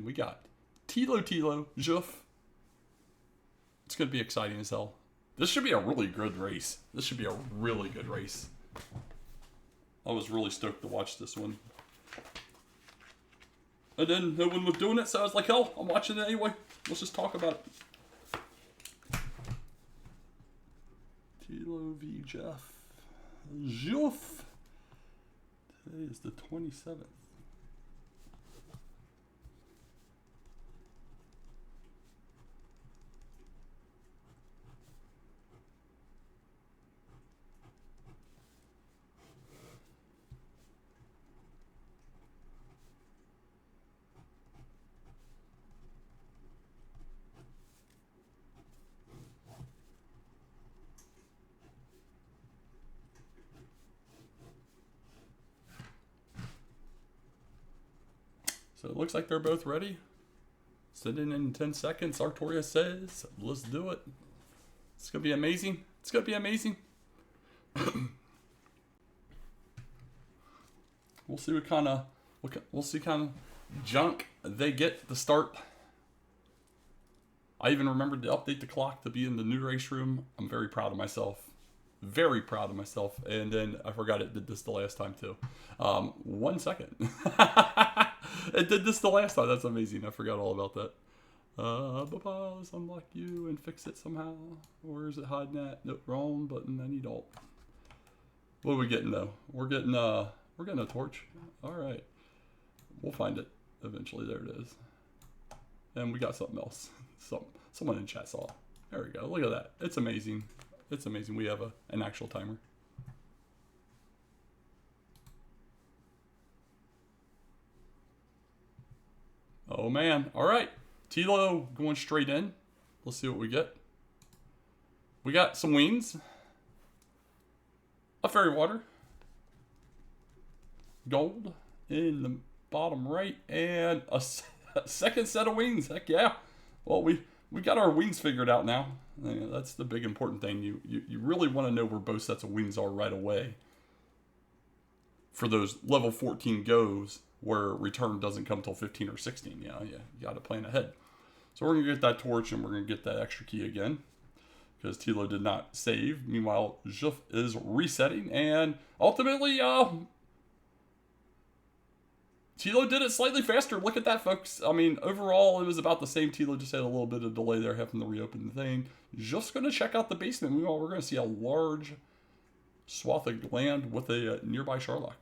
we got Thilotilo, Juef. It's going to be exciting as hell. This should be a really good race. This should be a really good race. I was really stoked to watch this one. And then no one was doing it, so I was like, hell, I'm watching it anyway. Let's just talk about it. Thilo v. Juef. Juef. Today is the 27th. So it looks like they're both ready. Sitting in 10 seconds, Artoria says, let's do it. It's going to be amazing. It's going to be amazing. We'll see what kind of junk they get to start. I even remembered to update the clock to be in the new race room. I'm very proud of myself. Very proud of myself. And then I forgot it did this the last time too. 1 second. It did this the last time. That's amazing. I forgot all about that. Let's unlock you and fix it somehow. Where is it hiding at? Nope, wrong button. I need alt. What are we getting though? We're getting a torch. All right. We'll find it eventually. There it is. And we got something else. Someone in chat saw it. There we go. Look at that. It's amazing. It's amazing. We have an actual timer. Oh man. All right. Thilo going straight in. Let's see what we get. We got some wings. A fairy water. Gold in the bottom right. And a second set of wings. Heck yeah. Well, we got our wings figured out now. Yeah, that's the big important thing. You really want to know where both sets of wings are right away. For those level 14 goes where return doesn't come till 15 or 16. Yeah, you got to plan ahead. So we're going to get that torch and we're going to get that extra key again. Because Thilo did not save. Meanwhile, Juef is resetting. And ultimately, Thilo did it slightly faster. Look at that, folks. I mean, overall, it was about the same. Thilo just had a little bit of delay there, having to reopen the thing. Just going to check out the basement. Meanwhile, we're going to see a large swath of land with a nearby Sherlock.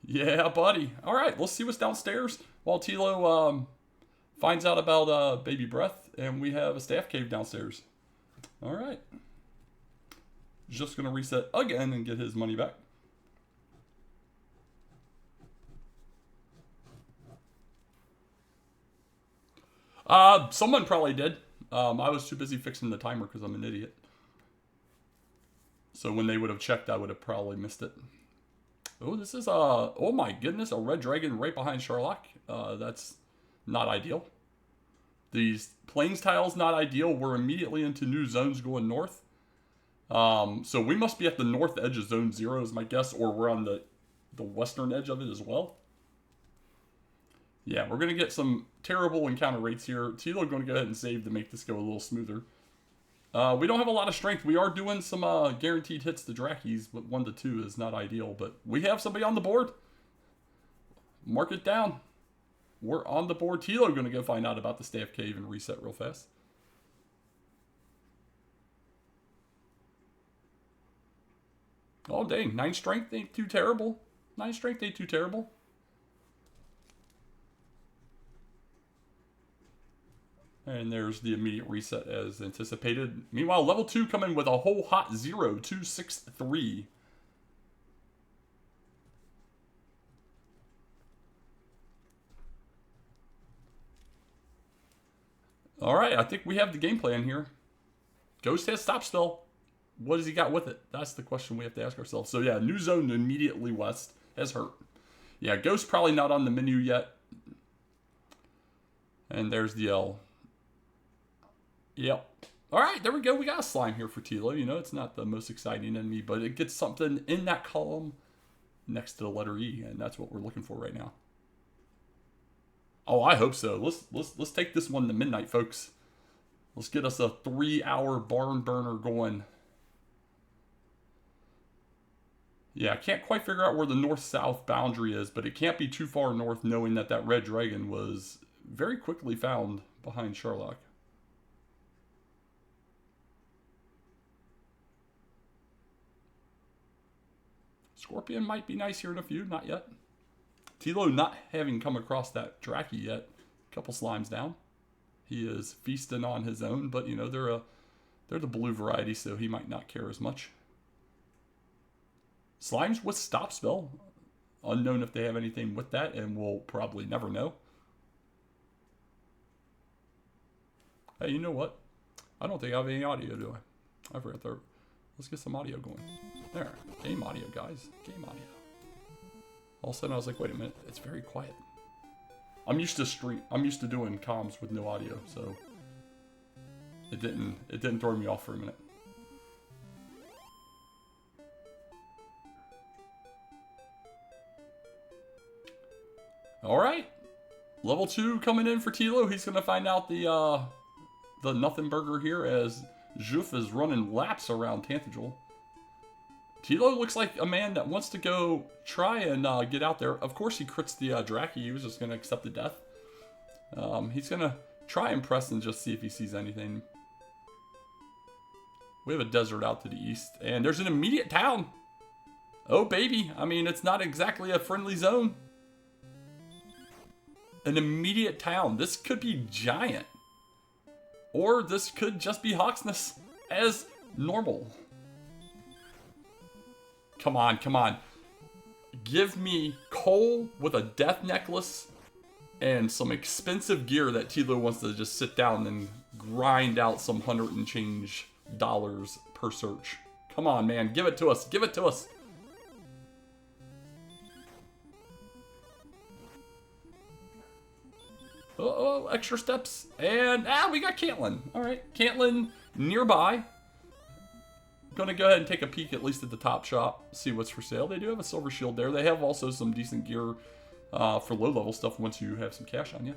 Yeah, buddy. All right, let's see what's downstairs. While Thilo finds out about baby breath, and we have a staff cave downstairs. All right. Just going to reset again and get his money back. Someone probably did. I was too busy fixing the timer because I'm an idiot. So when they would have checked, I would have probably missed it. Oh, this is, oh my goodness, a red dragon right behind Sherlock. That's not ideal. These plains tiles, not ideal. We're immediately into new zones going north. So we must be at the north edge of zone 0 is my guess, or we're on the western edge of it as well. Yeah, we're going to get some terrible encounter rates here. Thilo going to go ahead and save to make this go a little smoother. We don't have a lot of strength. We are doing some guaranteed hits to Drakis, but 1 to 2 is not ideal. But we have somebody on the board. Mark it down. We're on the board. Thilo going to go find out about the staff cave and reset real fast. Oh, dang. 9 strength ain't too terrible. 9 strength ain't too terrible. And there's the immediate reset as anticipated. Meanwhile, level 2 coming with a whole hot 0, 263. All right, I think we have the game plan here. Ghost has stop spell. What has he got with it? That's the question we have to ask ourselves. So yeah, new zone immediately west has hurt. Yeah, Ghost probably not on the menu yet. And there's the L. Yep. All right, there we go. We got a slime here for Thilo. You know, it's not the most exciting enemy, but it gets something in that column next to the letter E, and that's what we're looking for right now. Oh, I hope so. Let's take this one to midnight, folks. Let's get us a 3-hour barn burner going. Yeah, I can't quite figure out where the north-south boundary is, but it can't be too far north, knowing that that red dragon was very quickly found behind Sherlock. Scorpion might be nice here in a few, not yet. Tilo not having come across that Draki yet. A couple slimes down. He is feasting on his own, but you know, they're the blue variety, so he might not care as much. Slimes with stop spell. Unknown if they have anything with that, and we'll probably never know. Hey, you know what? I don't think I have any audio, do I? I forgot there. Let's get some audio going. There. Game audio, guys. Game audio. All of a sudden I was like, wait a minute, it's very quiet. I'm used to doing comms with no audio, so it didn't throw me off for a minute. Alright. Level 2 coming in for Tilo. He's gonna find out the nothing burger here as Juef is running laps around Tantagel. Tilo looks like a man that wants to go try and get out there. Of course he crits the Draki. He was just going to accept the death. He's going to try and press and just see if he sees anything. We have a desert out to the east. And there's an immediate town. Oh, baby. I mean, it's not exactly a friendly zone. An immediate town. This could be giant. Or this could just be Hawksness as normal. Come on, come on. Give me coal with a death necklace and some expensive gear that Tilo wants to just sit down and grind out some $100 and change per search. Come on, man. Give it to us. Give it to us. Uh-oh, extra steps. And, we got Caitlin. All right, Caitlin nearby. Gonna go ahead and take a peek at least at the top shop, see what's for sale. They do have a silver shield there. They have also some decent gear for low level stuff once you have some cash on you.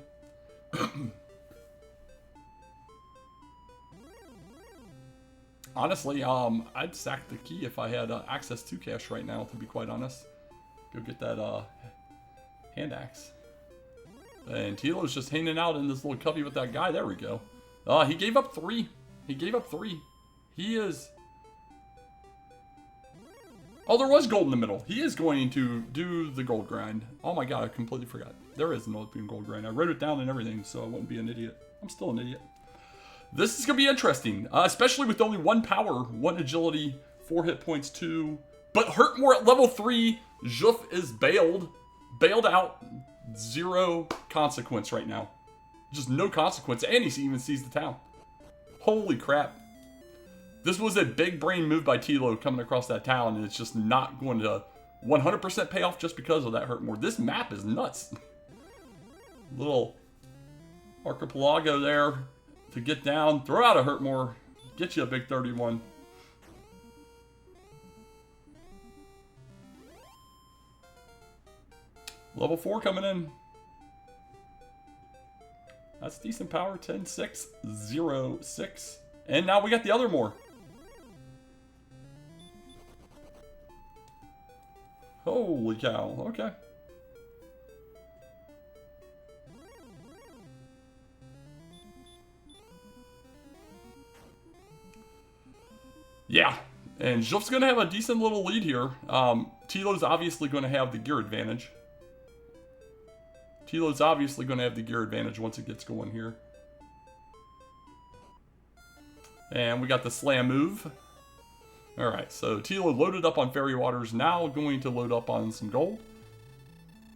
Honestly, I'd sack the key if I had access to cash right now, to be quite honest. Go get that hand axe. And Tilo's just hanging out in this little cubby with that guy. There we go. He gave up 3. He gave up 3. He is... Oh, there was gold in the middle. He is going to do the gold grind. Oh my god, I completely forgot. There is an open gold grind. I wrote it down and everything, so I wouldn't be an idiot. I'm still an idiot. This is going to be interesting, especially with only 1 power, 1 agility, 4 hit points, 2. But hurt more at level 3. Juef is bailed out. 0 consequence right now. Just no consequence, and he even sees the town. Holy crap. This was a big brain move by Tilo coming across that town, and it's just not going to 100% pay off just because of that hurt more. This map is nuts. Little archipelago there to get down. Throw out a hurt more. Get you a big 31. Level 4 coming in. That's decent power. 10, 6, 0, 6. And now we got the other more. Holy cow. Okay. Yeah. And Juef's going to have a decent little lead here. Tilo's obviously going to have the gear advantage. Tilo's obviously going to have the gear advantage once it gets going here. And we got the slam move. Alright, so Tilo loaded up on Fairy Waters, now going to load up on some gold.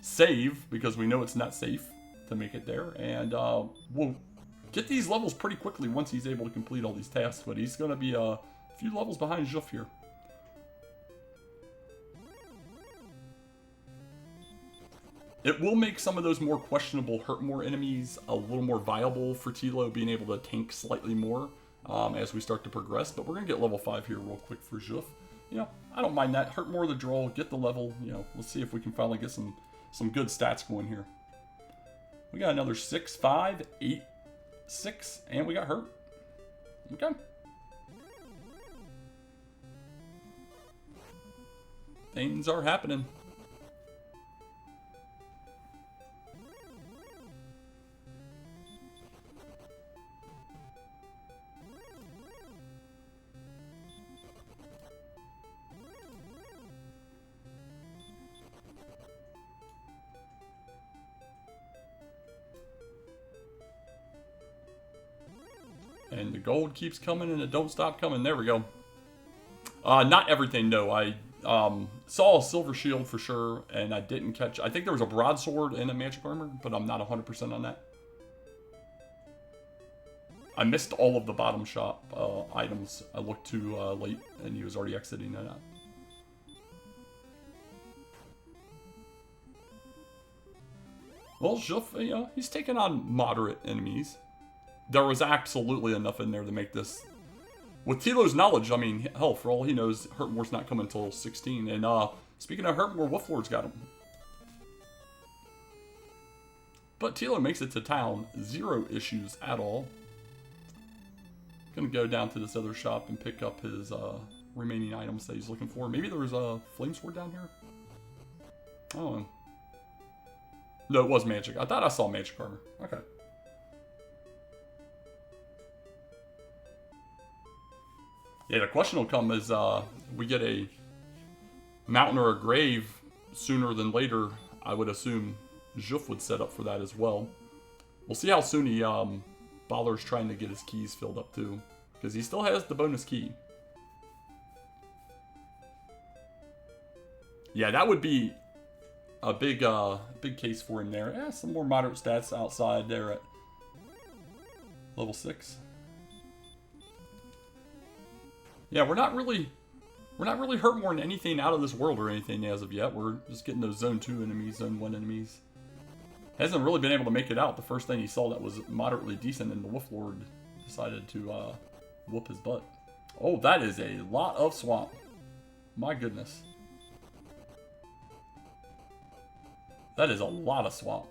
Save, because we know it's not safe to make it there. And we'll get these levels pretty quickly once he's able to complete all these tasks. But he's going to be a few levels behind Juef here. It will make some of those more questionable hurt more enemies a little more viable for Tilo, being able to tank slightly more. As we start to progress, but we're going to get level 5 here real quick for Juef. You know, I don't mind that. Hurt more of the draw, get the level. You know, let's see if we can finally get some good stats going here. We got another 6, 5, 8, 6, and we got hurt. Okay. Things are happening. And the gold keeps coming and it don't stop coming. There we go. Not everything, no. I saw a silver shield for sure, and I didn't catch... I think there was a broadsword and a magic armor, but I'm not 100% on that. I missed all of the bottom shop items. I looked too late, and he was already exiting that out. Well, Juef, you know, he's taking on moderate enemies. There was absolutely enough in there to make this... With Tilo's knowledge, I mean, hell, for all he knows, Hurtmore's not coming until 16. And speaking of Hurtmore, Wolflord's got him. But Tilo makes it to town. 0 issues at all. Gonna go down to this other shop and pick up his remaining items that he's looking for. Maybe there was a flame sword down here? I don't know. No, it was magic. I thought I saw magic armor. Okay. Yeah, the question will come is we get a mountain or a grave sooner than later. I would assume Juef would set up for that as well. We'll see how soon he bothers trying to get his keys filled up too, because he still has the bonus key. Yeah, that would be a big case for him there. Yeah, some more moderate stats outside there at level 6. Yeah, we're not really hurt more than anything out of this world or anything as of yet. We're just getting those Zone 2 enemies, Zone 1 enemies. Hasn't really been able to make it out. The first thing he saw that was moderately decent, and the Wolflord decided to whoop his butt. Oh, that is a lot of swamp. My goodness. That is a lot of swamp.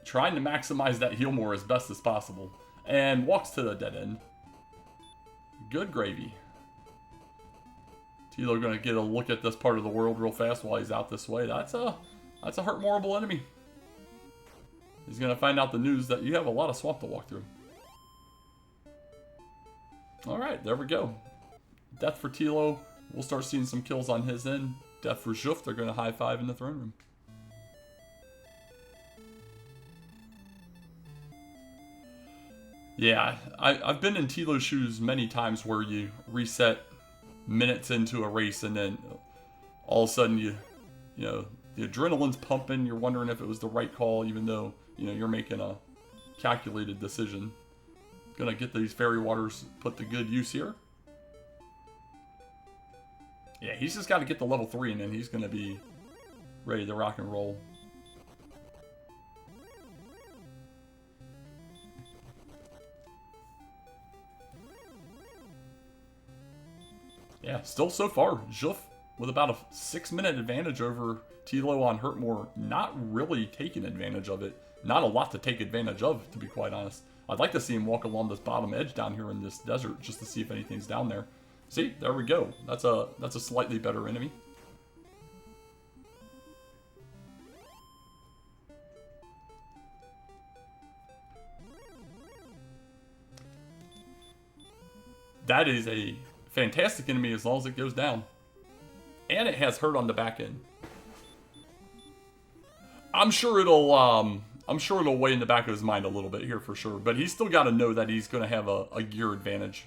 Trying to maximize that heal more as best as possible. And walks to the dead end. Good gravy. Tilo gonna get a look at this part of the world real fast while he's out this way. That's a Hurtmoreable enemy. He's gonna find out the news that you have a lot of swamp to walk through. Alright, there we go. Death for Tilo. We'll start seeing some kills on his end. Death for Juef. They're gonna high five in the throne room. Yeah, I've been in Tilo's shoes many times where you reset minutes into a race and then all of a sudden you know, the adrenaline's pumping, you're wondering if it was the right call even though, you know, you're making a calculated decision. Gonna get these fairy waters put to good use here. Yeah, he's just got to get to level 3 and then he's gonna be ready to rock and roll. Yeah, still so far, Juef with about a 6-minute advantage over Tilo on Hurtmore, not really taking advantage of it. Not a lot to take advantage of, to be quite honest. I'd like to see him walk along this bottom edge down here in this desert just to see if anything's down there. See, there we go. That's a slightly better enemy. That is a fantastic enemy as long as it goes down. And it has hurt on the back end. I'm sure it'll weigh in the back of his mind a little bit here for sure, but he's still got to know that he's going to have a gear advantage.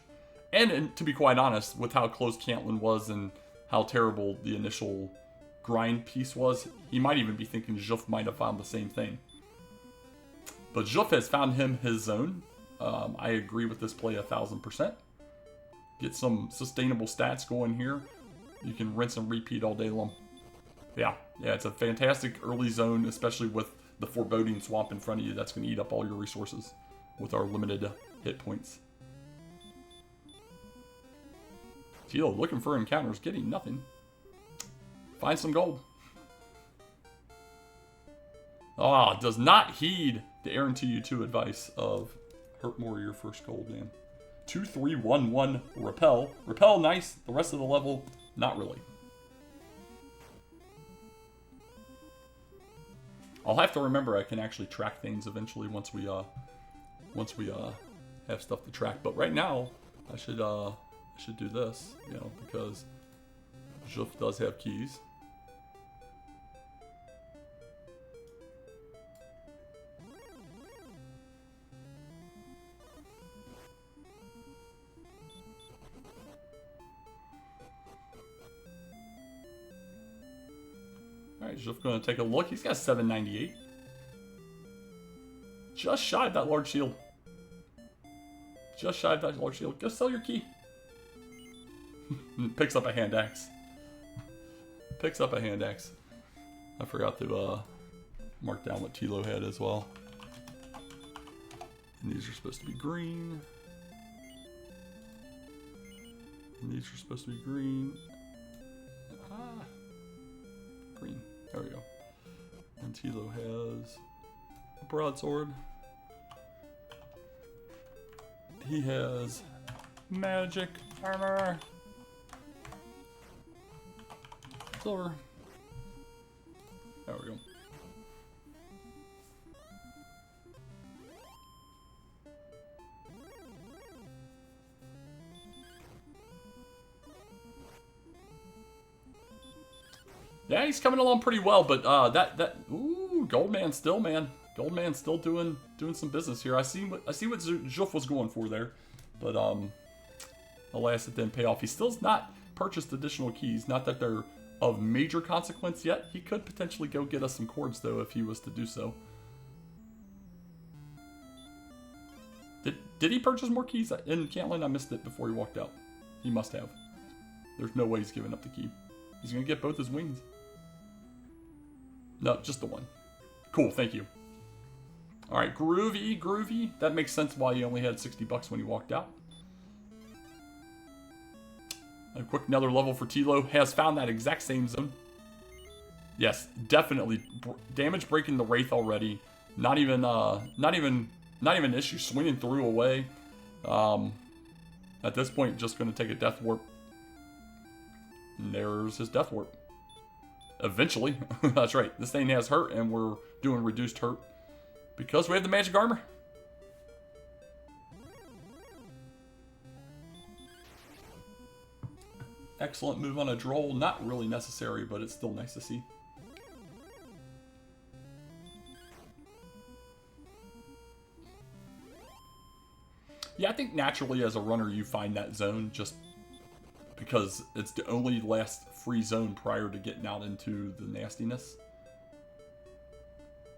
And to be quite honest, with how close Cantlin was and how terrible the initial grind piece was, he might even be thinking Juef might have found the same thing. But Juef has found him his zone. I agree with this play 1000%. Get some sustainable stats going here. You can rinse and repeat all day long. Yeah, it's a fantastic early zone, especially with the foreboding swamp in front of you. That's going to eat up all your resources with our limited hit points. Tilo looking for encounters, getting nothing. Find some gold. Ah, does not heed the Aaron TU2 advice of hurt more your first gold, man. 2, 3, 1, 1, repel. Repel, nice. The rest of the level, not really. I'll have to remember I can actually track things eventually once we have stuff to track. But right now, I should do this, you know, because Juef does have keys. Alright, Juef going to take a look. He's got 798. Just shy of that large shield. Just shy of that large shield. Go sell your key. Picks up a hand axe. Picks up a hand axe. I forgot to mark down what Tilo had as well. And these are supposed to be green. And these are supposed to be green. Ah. Green. There we go. And Tilo has a broadsword. He has magic armor. Silver. There we go. Yeah, he's coming along pretty well, but ooh, Goldman still, man. Goldman still doing some business here. I see what Juef was going for there, but alas, it didn't pay off. He still's not purchased additional keys. Not that they're of major consequence yet. He could potentially go get us some cords though if he was to do so. Did he purchase more keys in Cantland? I missed it before he walked out. He must have. There's no way he's giving up the key. He's gonna get both his wings. No, just the one. Cool, thank you. Alright, groovy, groovy. That makes sense why he only had 60 bucks when he walked out. A quick another level for Tilo. Has found that exact same zone. Yes, definitely. Damage breaking the Wraith already. Not even an issue. Swinging through away. At this point, just going to take a Death Warp. And there's his Death Warp. Eventually. That's right. This thing has hurt, and we're doing reduced hurt. Because we have the magic armor. Excellent move on a droll. Not really necessary, but it's still nice to see. Yeah, I think naturally as a runner you find that zone just because it's the only last free zone prior to getting out into the nastiness.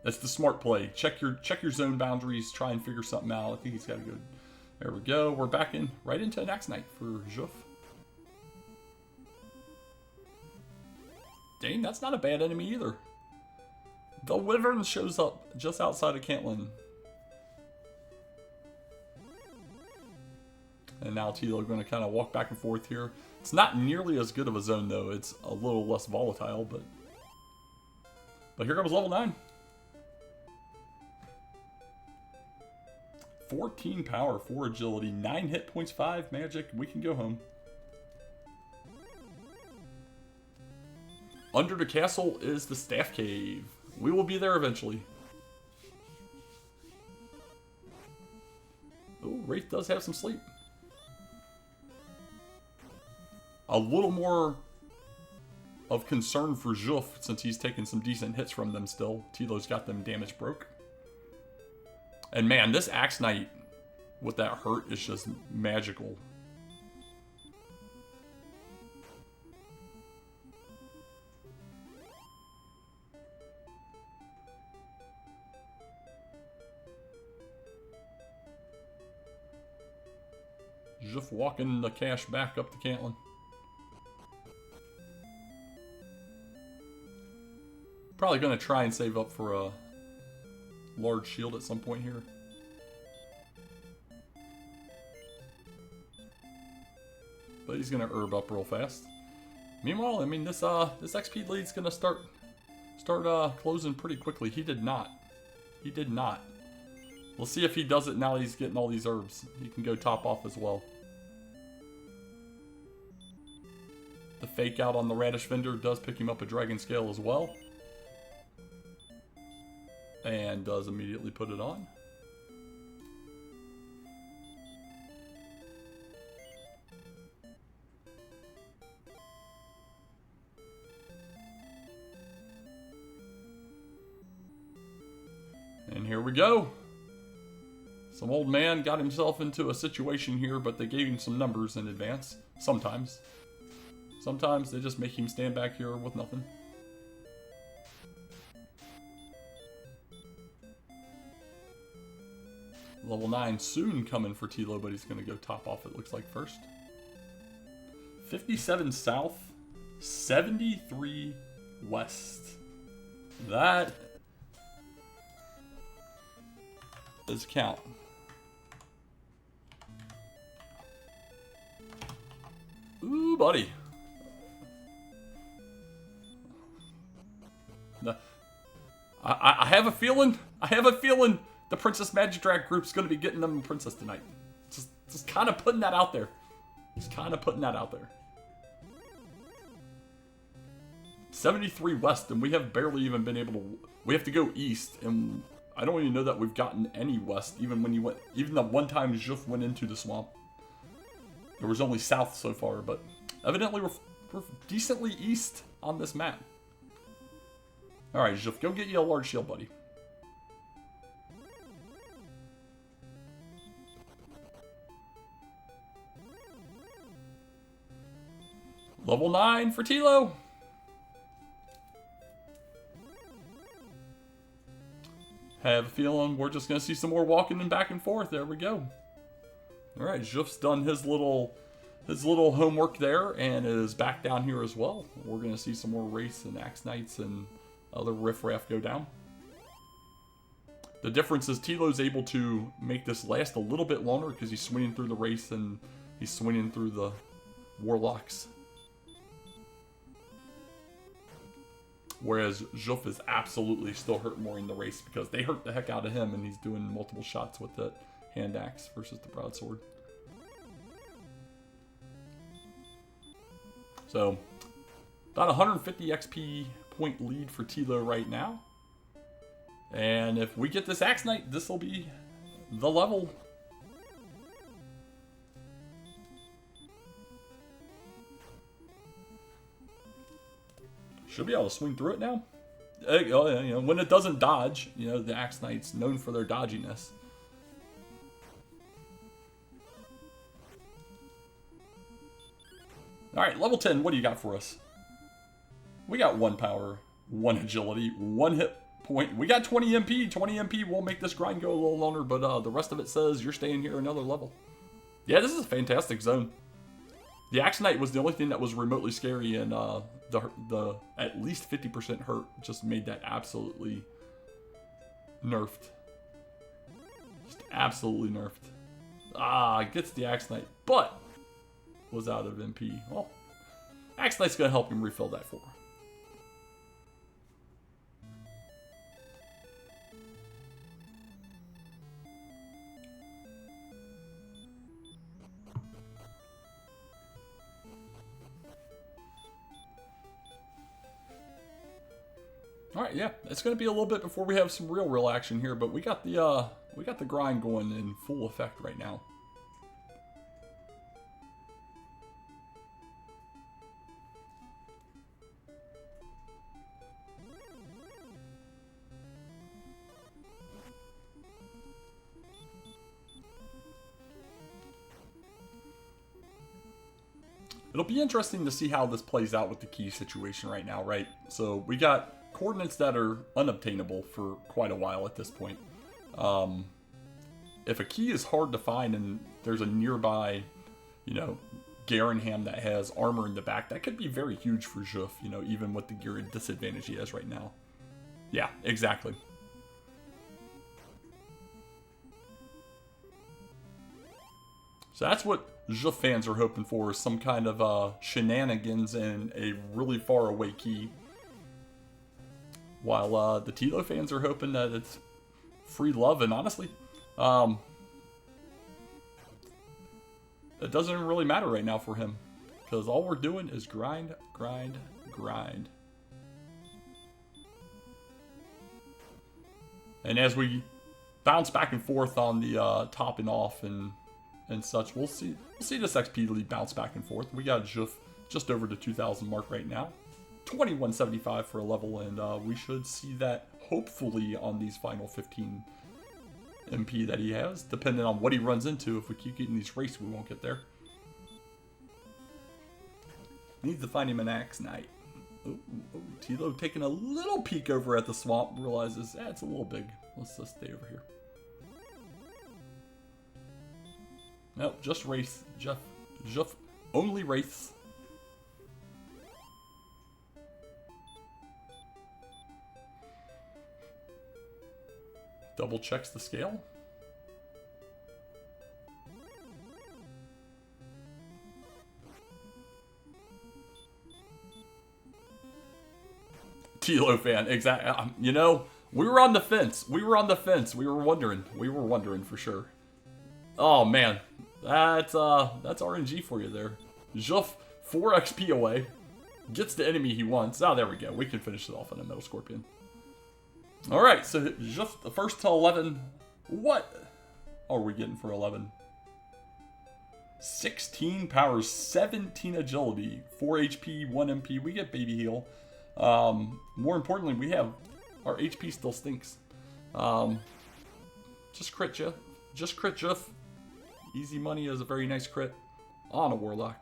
That's the smart play. Check your zone boundaries, try and figure something out. I think he's got a good... There we go. We're back in right into an Axe Knight for Juef. Dang, that's not a bad enemy either. The Wyvern shows up just outside of Cantland. And now Tilo going to kind of walk back and forth here. It's not nearly as good of a zone though. It's a little less volatile, but here comes level 9. 14 power, 4 agility, 9 hit points, 5 magic. We can go home. Under the castle is the Staff Cave. We will be there eventually. Oh, Wraith does have some sleep. A little more of concern for Juef since he's taken some decent hits from them still. Tilo's got them damage broke. And man, this Axe Knight with that hurt is just magical. Juef walking the cash back up to Cantland. Probably going to try and save up for a large shield at some point here. but he's gonna herb up real fast. Meanwhile, I mean, this XP lead's gonna start closing pretty quickly. He did not. He did not. We'll see if he does it now that he's getting all these herbs. He can go top off as well. The fake out on the radish vendor does pick him up a dragon scale as well. And does immediately put it on. And here we go. Some old man got himself into a situation here, but they gave him some numbers in advance. Sometimes. Sometimes they just make him stand back here with nothing. Level 9 soon coming for Tilo, but he's going to go top off, it looks like, first. 57 south, 73 west. That is count. Ooh, buddy. I have a feeling the Princess Magic Drag group's going to be getting them a princess tonight. Just kind of putting that out there. Just kind of putting that out there. 73 west, and we have barely even been able to... We have to go east, and I don't even know that we've gotten any west, even when you went... Even the one time Juef went into the swamp. There was only south so far, but evidently we're decently east on this map. Alright, Juef, go get you a large shield, buddy. Level 9 for Tilo. Have a feeling we're just going to see some more walking and back and forth. There we go. Alright, Juef's done his little homework there and is back down here as well. We're going to see some more Wraiths and Axe Knights and other riffraff go down. The difference is Tilo's able to make this last a little bit longer because he's swinging through the Wraiths and he's swinging through the Warlocks. Whereas Juef is absolutely still hurting more in the race because they hurt the heck out of him and he's doing multiple shots with the hand axe versus the broadsword. So, about 150 XP point lead for Tilo right now. And if we get this Axe Knight, this will be the level. Should be able to swing through it now. You know, when it doesn't dodge, you know, the Axe Knight's known for their dodginess. Alright, level 10, what do you got for us? We got 1 power, 1 agility, 1 hit point. We got 20 MP. 20 MP will make this grind go a little longer, but the rest of it says you're staying here another level. Yeah, this is a fantastic zone. The Axe Knight was the only thing that was remotely scary, and the at least 50% hurt just made that absolutely nerfed. Just absolutely nerfed. Ah, gets the Axe Knight, but was out of MP. Well, Axe Knight's gonna help him refill that for her. Alright, yeah, it's going to be a little bit before we have some real action here, but we got the grind going in full effect right now. It'll be interesting to see how this plays out with the key situation right now, right? So we got coordinates that are unobtainable for quite a while at this point. If a key is hard to find and there's a nearby, you know, Garenham that has armor in the back, that could be very huge for Juef, you know, even with the gear disadvantage he has right now. Yeah, exactly. So that's what Juef fans are hoping for, some kind of shenanigans and a really far away key. While the Tilo fans are hoping that it's free love, and honestly, it doesn't really matter right now for him. Because all we're doing is grind, grind, grind. And as we bounce back and forth on the top and off and such, we'll see this XP lead bounce back and forth. We got Juef just over the 2,000 mark right now. 2175 for a level, and we should see that hopefully on these final 15 MP that he has, depending on what he runs into. If we keep getting these races, we won't get there. Need to find him an Axe Knight. Oh, Tilo taking a little peek over at the swamp, realizes it's a little big. Let's just stay over here. Nope, just race. Juef only race. Double checks the scale. Tilo fan, exactly. You know, we were on the fence. We were on the fence. We were wondering. We were wondering for sure. Oh man, that's RNG for you there. Juef 4 XP away, gets the enemy he wants. Oh, there we go. We can finish it off on a Metal Scorpion. All right, so Juef the first to 11. What are we getting for 11? 16 power, 17 agility, 4 HP, 1 MP. We get baby heal. More importantly, we have our HP still stinks. Just crit Juef. Just crit Juef. Easy money is a very nice crit on a Warlock.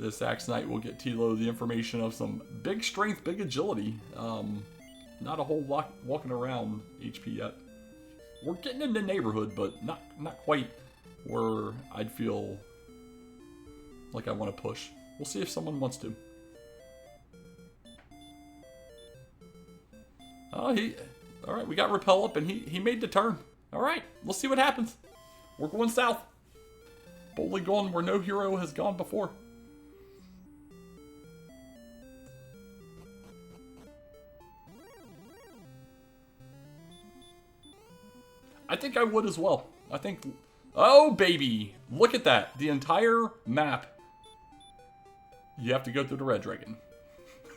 This Axe Knight will get Tilo the information of some big strength, big agility. Not a whole lot walking around HP yet. We're getting in the neighborhood, but not quite where I'd feel like I want to push. We'll see if someone wants to. Oh, all right, we got Repel up, and he made the turn. All right, let's see what happens. We're going south. Boldly going where no hero has gone before. I think I would as well. I think... Oh, baby! Look at that. The entire map. You have to go through the Red Dragon.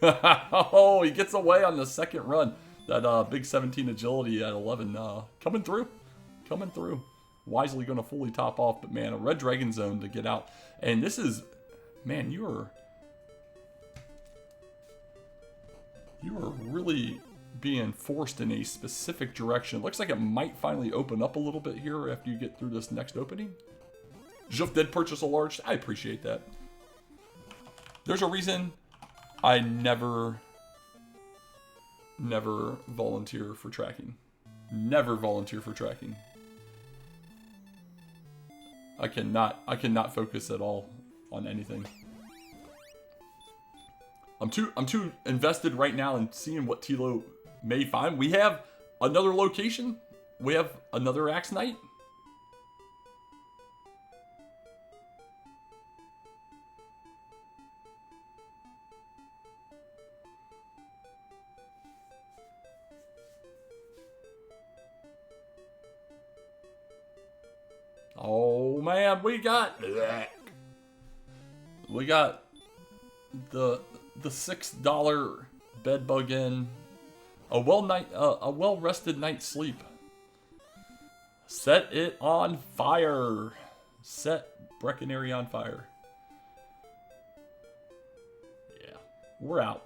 Oh, he gets away on the second run. That big 17 agility at 11. Coming through. Coming through. Wisely going to fully top off. But, man, a Red Dragon zone to get out. And this is... Man, you are really... being forced in a specific direction. Looks like it might finally open up a little bit here after you get through this next opening. Juef did purchase a large. I appreciate that. There's a reason I never volunteer for tracking. Never volunteer for tracking. I cannot focus at all on anything. I'm too invested right now in seeing what Tilo may find. We have another location. We have another Axe Knight. Oh man, we got the $6 bed bug in. A well-rested night's sleep. Set it on fire. Set Breckenary on fire. Yeah, we're out.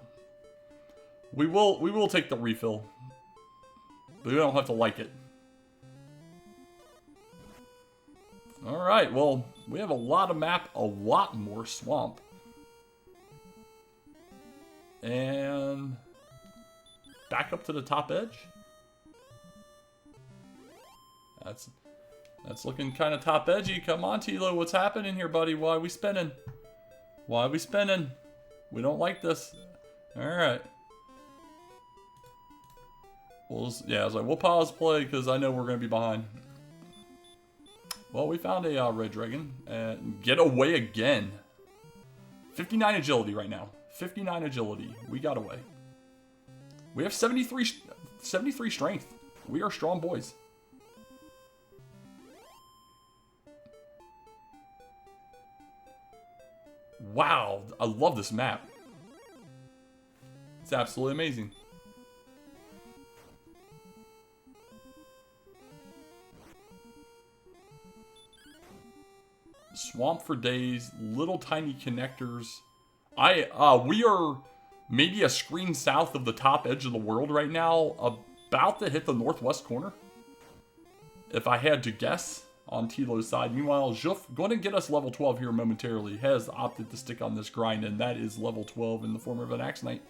We will take the refill, but we don't have to like it. All right. Well, we have a lot of map, a lot more swamp, and. Back up to the top edge. That's looking kind of top edgy. Come on, Tilo, what's happening here, buddy? Why are we spinning? Why are we spinning? We don't like this. All right. Yeah, I was like, we'll pause play because I know we're gonna be behind. Well, we found a red dragon. And get away again. 59 agility right now. 59 agility. We got away. We have 73 strength. We are strong boys. Wow, I love this map. It's absolutely amazing. Swamp for days, little tiny connectors. We are maybe a screen south of the top edge of the world right now, about to hit the northwest corner. If I had to guess on Tilo's side. Meanwhile, Juef, going to get us level 12 here momentarily, has opted to stick on this grind, and that is level 12 in the form of an Axe Knight.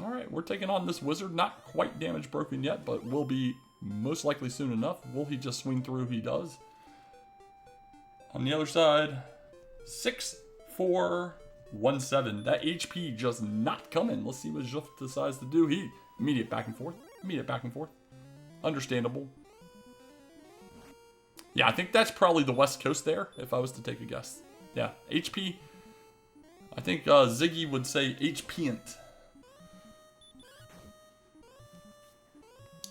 Alright, we're taking on this wizard. Not quite damage broken yet, but will be most likely soon enough. Will he just swing through? He does. On the other side, 6, 4, 1, 7. That HP just not coming. Let's see what Juef decides to do. He immediate back and forth. Immediate back and forth. Understandable. Yeah, I think that's probably the west coast there, if I was to take a guess. Yeah, HP. I think Ziggy would say HP-ant.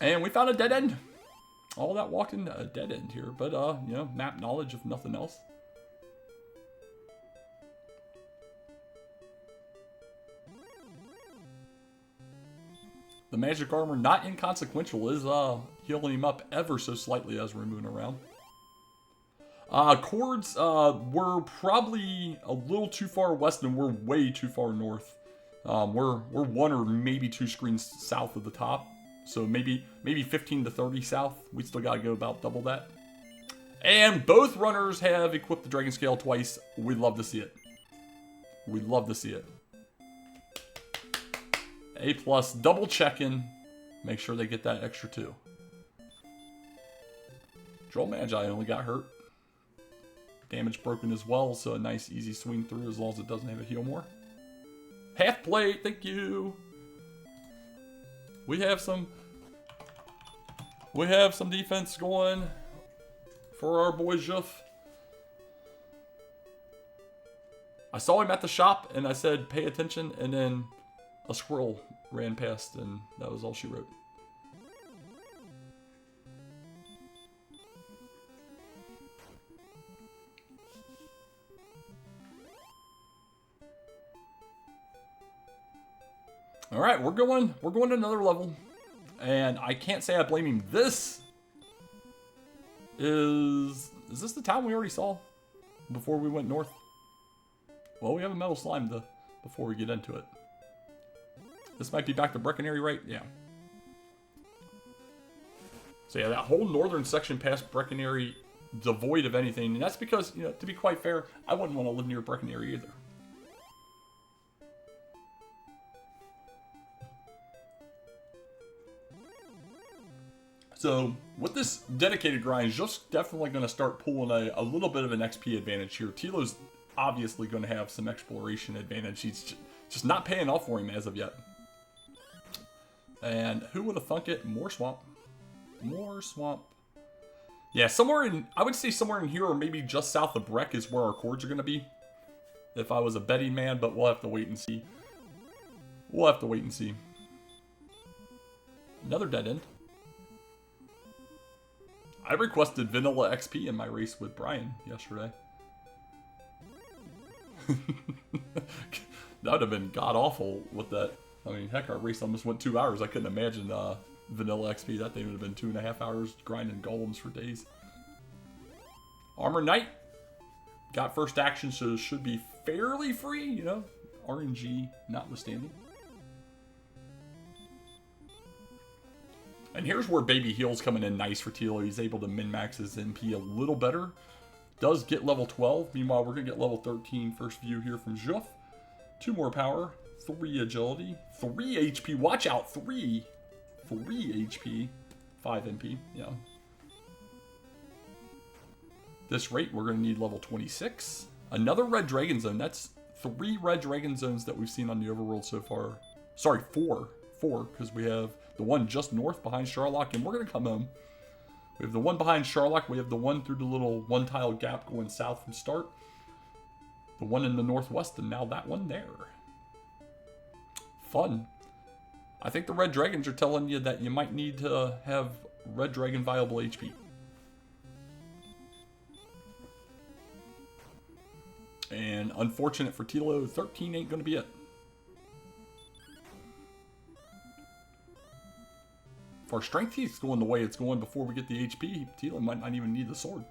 And we found a dead end. All that walking, a dead end here. But, you know, map knowledge if nothing else. The magic armor, not inconsequential, is healing him up ever so slightly as we're moving around. Chords, we're probably a little too far west and we're way too far north. We're 1 or maybe 2 screens south of the top. So maybe 15 to 30 south. We still got to go about double that. And both runners have equipped the Dragon Scale twice. We'd love to see it. We'd love to see it. A+, double checking. Make sure they get that extra 2. Droll Magi only got hurt. Damage broken as well, so a nice easy swing through as long as it doesn't have a heal more. Half plate, thank you. We have some defense going for our boy Juef. I saw him at the shop and I said, pay attention, and then a squirrel ran past and that was all she wrote. All right, we're going to another level, and I can't say I blame him. This is this the town we already saw before we went north? Well, we have a metal slime before we get into it. This might be back to Breckenary, right? Yeah. So yeah, that whole northern section past Breckenary, devoid of anything, and that's because, you know, to be quite fair, I wouldn't want to live near Breckenary either. So, with this dedicated grind, just definitely going to start pulling a little bit of an XP advantage here. Tilo's obviously going to have some exploration advantage. He's just not paying off for him as of yet. And who would have thunk it? More swamp. More swamp. Yeah, somewhere in, I would say somewhere in here or maybe just south of Breck is where our chords are going to be. If I was a betting man, but we'll have to wait and see. We'll have to wait and see. Another dead end. I requested vanilla XP in my race with Brian yesterday. That would have been god-awful with that. I mean, heck, our race almost went 2 hours. I couldn't imagine vanilla XP. That thing would have been 2.5 hours grinding golems for days. Armor Knight. Got first action, so should be fairly free, you know. RNG notwithstanding. And here's where Baby Heal's coming in nice for Tilo. He's able to min-max his MP a little better. Does get level 12. Meanwhile, we're going to get level 13 first view here from Juef. 2 more power. 3 agility. 3 HP. Watch out. 3 HP. 5 MP. Yeah. This rate, we're going to need level 26. Another red dragon zone. That's 3 red dragon zones that we've seen on the overworld so far. Sorry, 4. 4, because we have the one just north behind Sharlock, and we're going to come home. We have the one behind Sharlock. We have the one through the little one-tile gap going south from start. The one in the northwest, and now that one there. Fun. I think the Red Dragons are telling you that you might need to have Red Dragon viable HP. And unfortunate for Tilo, 13 ain't going to be it. If our strength keeps going the way it's going before we get the HP, Tilo might not even need the sword.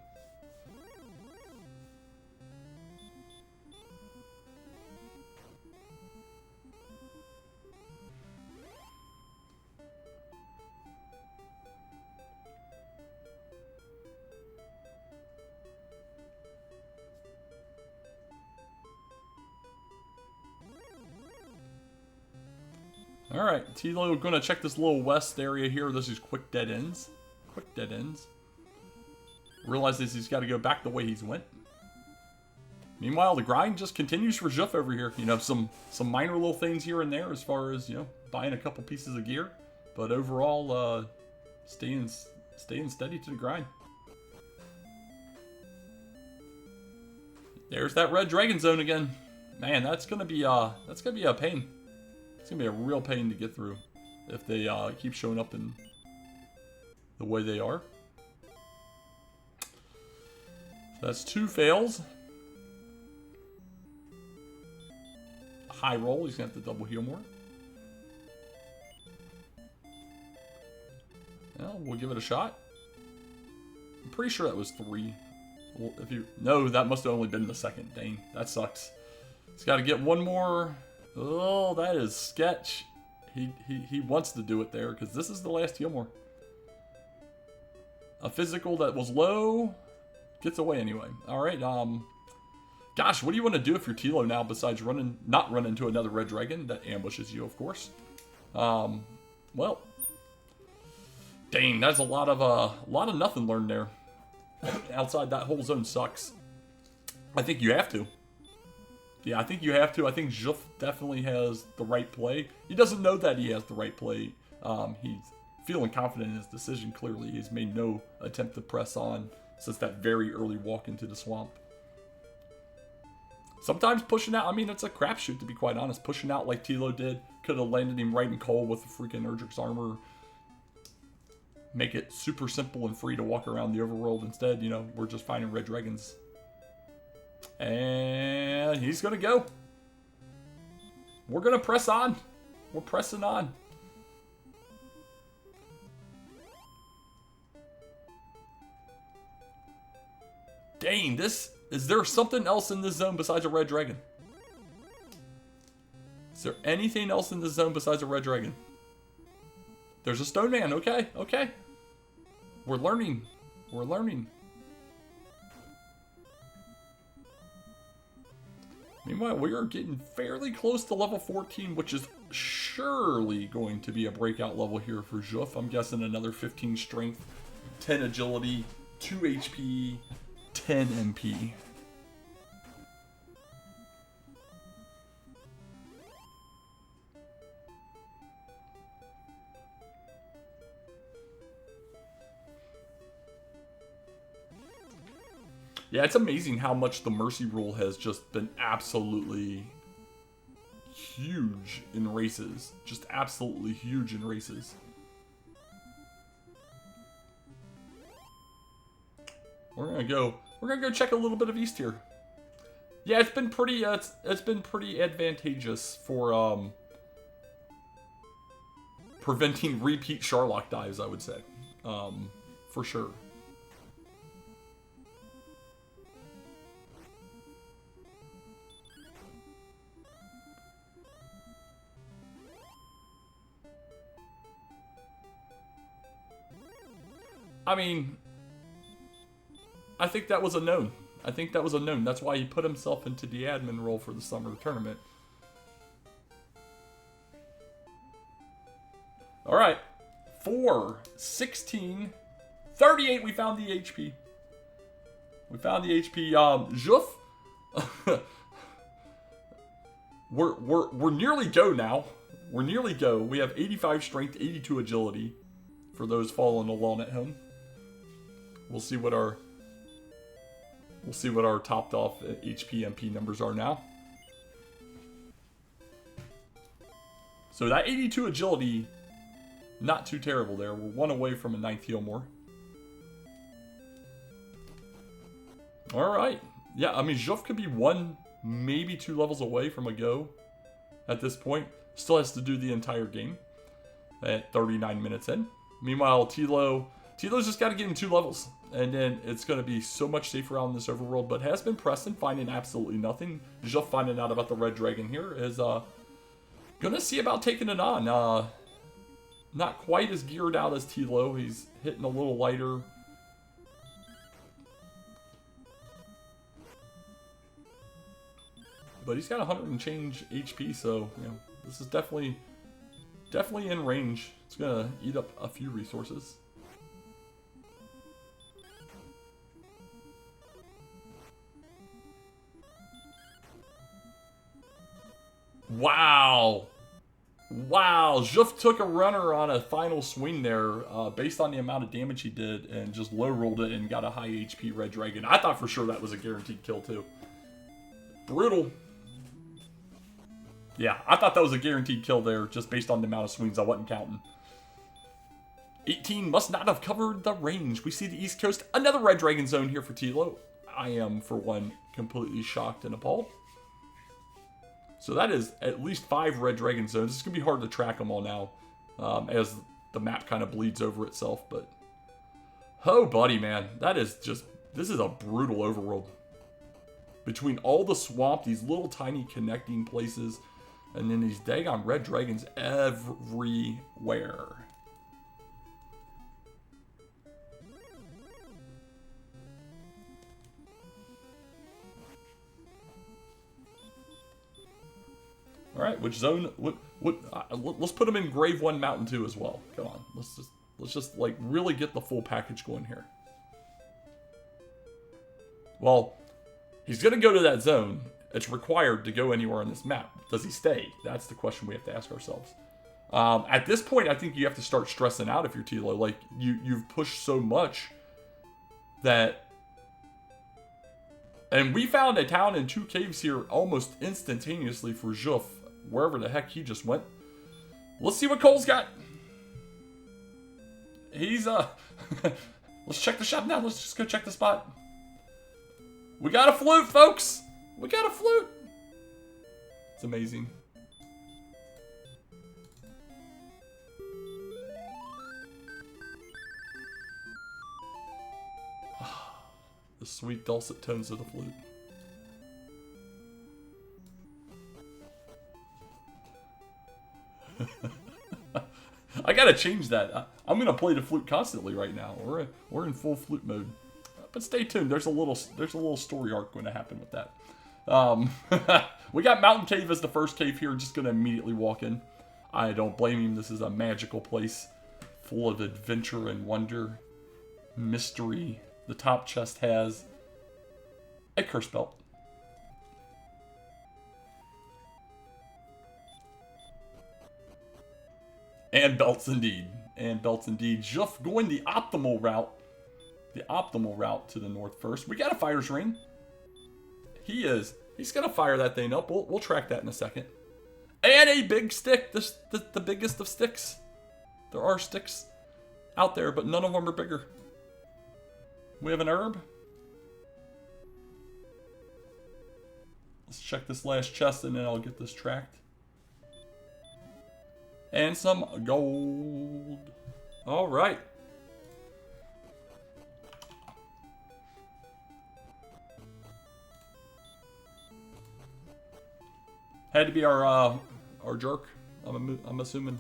Alright, Tilo going to check this little west area here. This is quick dead ends. Quick dead ends. Realizes he's got to go back the way he's went. Meanwhile, the grind just continues for Juef over here. You know, some minor little things here and there as far as, you know, buying a couple pieces of gear. But overall, staying steady to the grind. There's that Red Dragon Zone again. Man, that's gonna be a pain. It's going to be a real pain to get through if they keep showing up in the way they are. So that's 2 fails. High roll. He's going to have to double heal more. Well, we'll give it a shot. I'm pretty sure that was 3. Well, no, that must have only been the second. Dang, that sucks. He's got to get one more. Oh, that is sketch. He wants to do it there because this is the last heal more. A physical that was low gets away anyway. All right. Gosh, what do you want to do if you're Tilo now besides not run into another Red Dragon that ambushes you, of course? Well, dang, that's a lot of nothing learned there. Outside that whole zone sucks. I think you have to. Yeah, I think you have to. I think Juef definitely has the right play. He doesn't know that he has the right play. He's feeling confident in his decision, clearly. He's made no attempt to press on since that very early walk into the swamp. Sometimes pushing out, I mean, it's a crapshoot, to be quite honest. Pushing out like Tilo did could have landed him right in coal with the freaking Erdrick's armor. Make it super simple and free to walk around the overworld. Instead, you know, we're just finding Red Dragons. And he's going to go. We're going to press on. We're pressing on. Dang, is there something else in this zone besides a Red Dragon? Is there anything else in this zone besides a Red Dragon? There's a Stone Man. Okay, okay. We're learning. We're learning. Meanwhile, we are getting fairly close to level 14, which is surely going to be a breakout level here for Juef. I'm guessing another 15 strength, 10 agility, 2 HP, 10 MP. Yeah, it's amazing how much the Mercy rule has just been absolutely huge in races. Just absolutely huge in races. We're gonna go check a little bit of East here. Yeah, it's been pretty advantageous for preventing repeat Sharlock dives, I would say. For sure. I mean, I think that was a known. I think that was a known. That's why he put himself into the admin role for the summer tournament. All right. 4, 16, 38. We found the HP. We found the HP. Juef. We're nearly go now. We're nearly go. We have 85 strength, 82 agility for those following along at home. We'll see what our topped off HP MP numbers are now. So that 82 agility, not too terrible there. We're one away from a 9th heal more. Alright. Yeah, I mean, Juef could be 1, maybe 2 levels away from a go at this point. Still has to do the entire game at 39 minutes in. Meanwhile, Tilo's just got to get him 2 levels. And then it's going to be so much safer out in this overworld. But has been Preston finding absolutely nothing. Juef finding out about the red dragon here is going to see about taking it on. Not quite as geared out as Tilo. He's hitting a little lighter. But he's got 100 and change HP, so you know this is definitely in range. It's gonna eat up a few resources. Wow! Wow! Juef took a runner on a final swing there based on the amount of damage he did and just low rolled it and got a high HP red dragon. I thought for sure that was a guaranteed kill too. Brutal. Yeah, I thought that was a guaranteed kill there, just based on the amount of swings I wasn't counting. 18 must not have covered the range. We see the East Coast. Another red dragon zone here for Tilo. I am, for one, completely shocked and appalled. So that is at least 5 red dragon zones. It's going to be hard to track them all now as the map kind of bleeds over itself. But, oh, buddy, man. That is just, this is a brutal overworld. Between all the swamp, these little tiny connecting places, and then these daggone red dragons everywhere. All right, which zone? Let's put them in Grave 1, Mountain 2 as well. Come on, let's just like really get the full package going here. Well, he's gonna go to that zone. It's required to go anywhere on this map. Does he stay? That's the question we have to ask ourselves. At this point, I think you have to start stressing out if you're Tilo. Like, you've pushed so much that... And we found a town and 2 caves here almost instantaneously for Juef, wherever the heck he just went. Let's see what Cole's got. He's, let's check the shop now. Let's just go check the spot. We got a flute, folks! We got a flute! It's amazing. The sweet dulcet tones of the flute. I gotta change that. I'm gonna play the flute constantly right now. We're in full flute mode. But stay tuned. There's a little story arc going to happen with that. We got Mountain Cave as the first cave here. Just going to immediately walk in. I don't blame him. This is a magical place full of adventure and wonder, mystery. The top chest has a curse belt. And belts indeed. And belts indeed. Juef going the optimal route. The optimal route to the north first. We got a fire's ring. He's going to fire that thing up. We'll track that in a second. And a big stick. The biggest of sticks. There are sticks out there, but none of them are bigger. We have an herb. Let's check this last chest and then I'll get this tracked. And some gold. All right. Had to be our jerk, I'm assuming.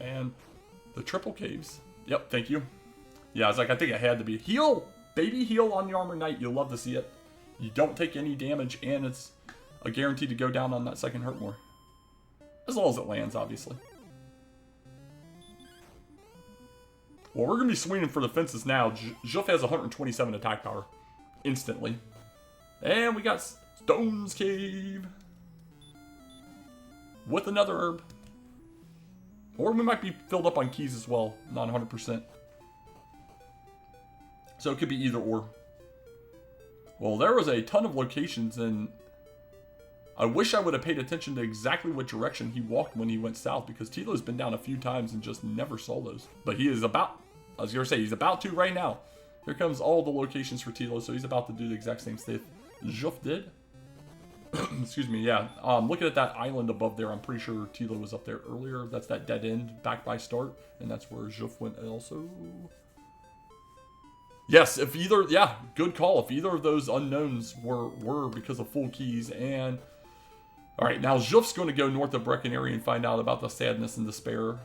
And the triple caves. Yep, thank you. Yeah, I was like, I think it had to be. Heal! Baby heal on the Armor Knight. You'll love to see it. You don't take any damage, and it's a guarantee to go down on that second hurt more. As long as it lands, obviously. Well, we're going to be swinging for the fences now. Juef has 127 attack power. Instantly. And we got Stones Cave. With another herb. Or we might be filled up on keys as well. Not 100%. So it could be either or. Well, there was a ton of locations, and I wish I would have paid attention to exactly what direction he walked when he went south, because Tilo's been down a few times and just never saw those. But he is about, I was going to say, he's about to right now. Here comes all the locations for Tilo, so he's about to do the exact same stuff Juef did. Excuse me, yeah. Looking at that island above there, I'm pretty sure Tilo was up there earlier. That's that dead end back by start, and that's where Juef went also. Yes, if either, yeah, good call. If either of those unknowns were because of full keys, and all right, now Juef's going to go north of Breckenary and find out about the sadness and despair.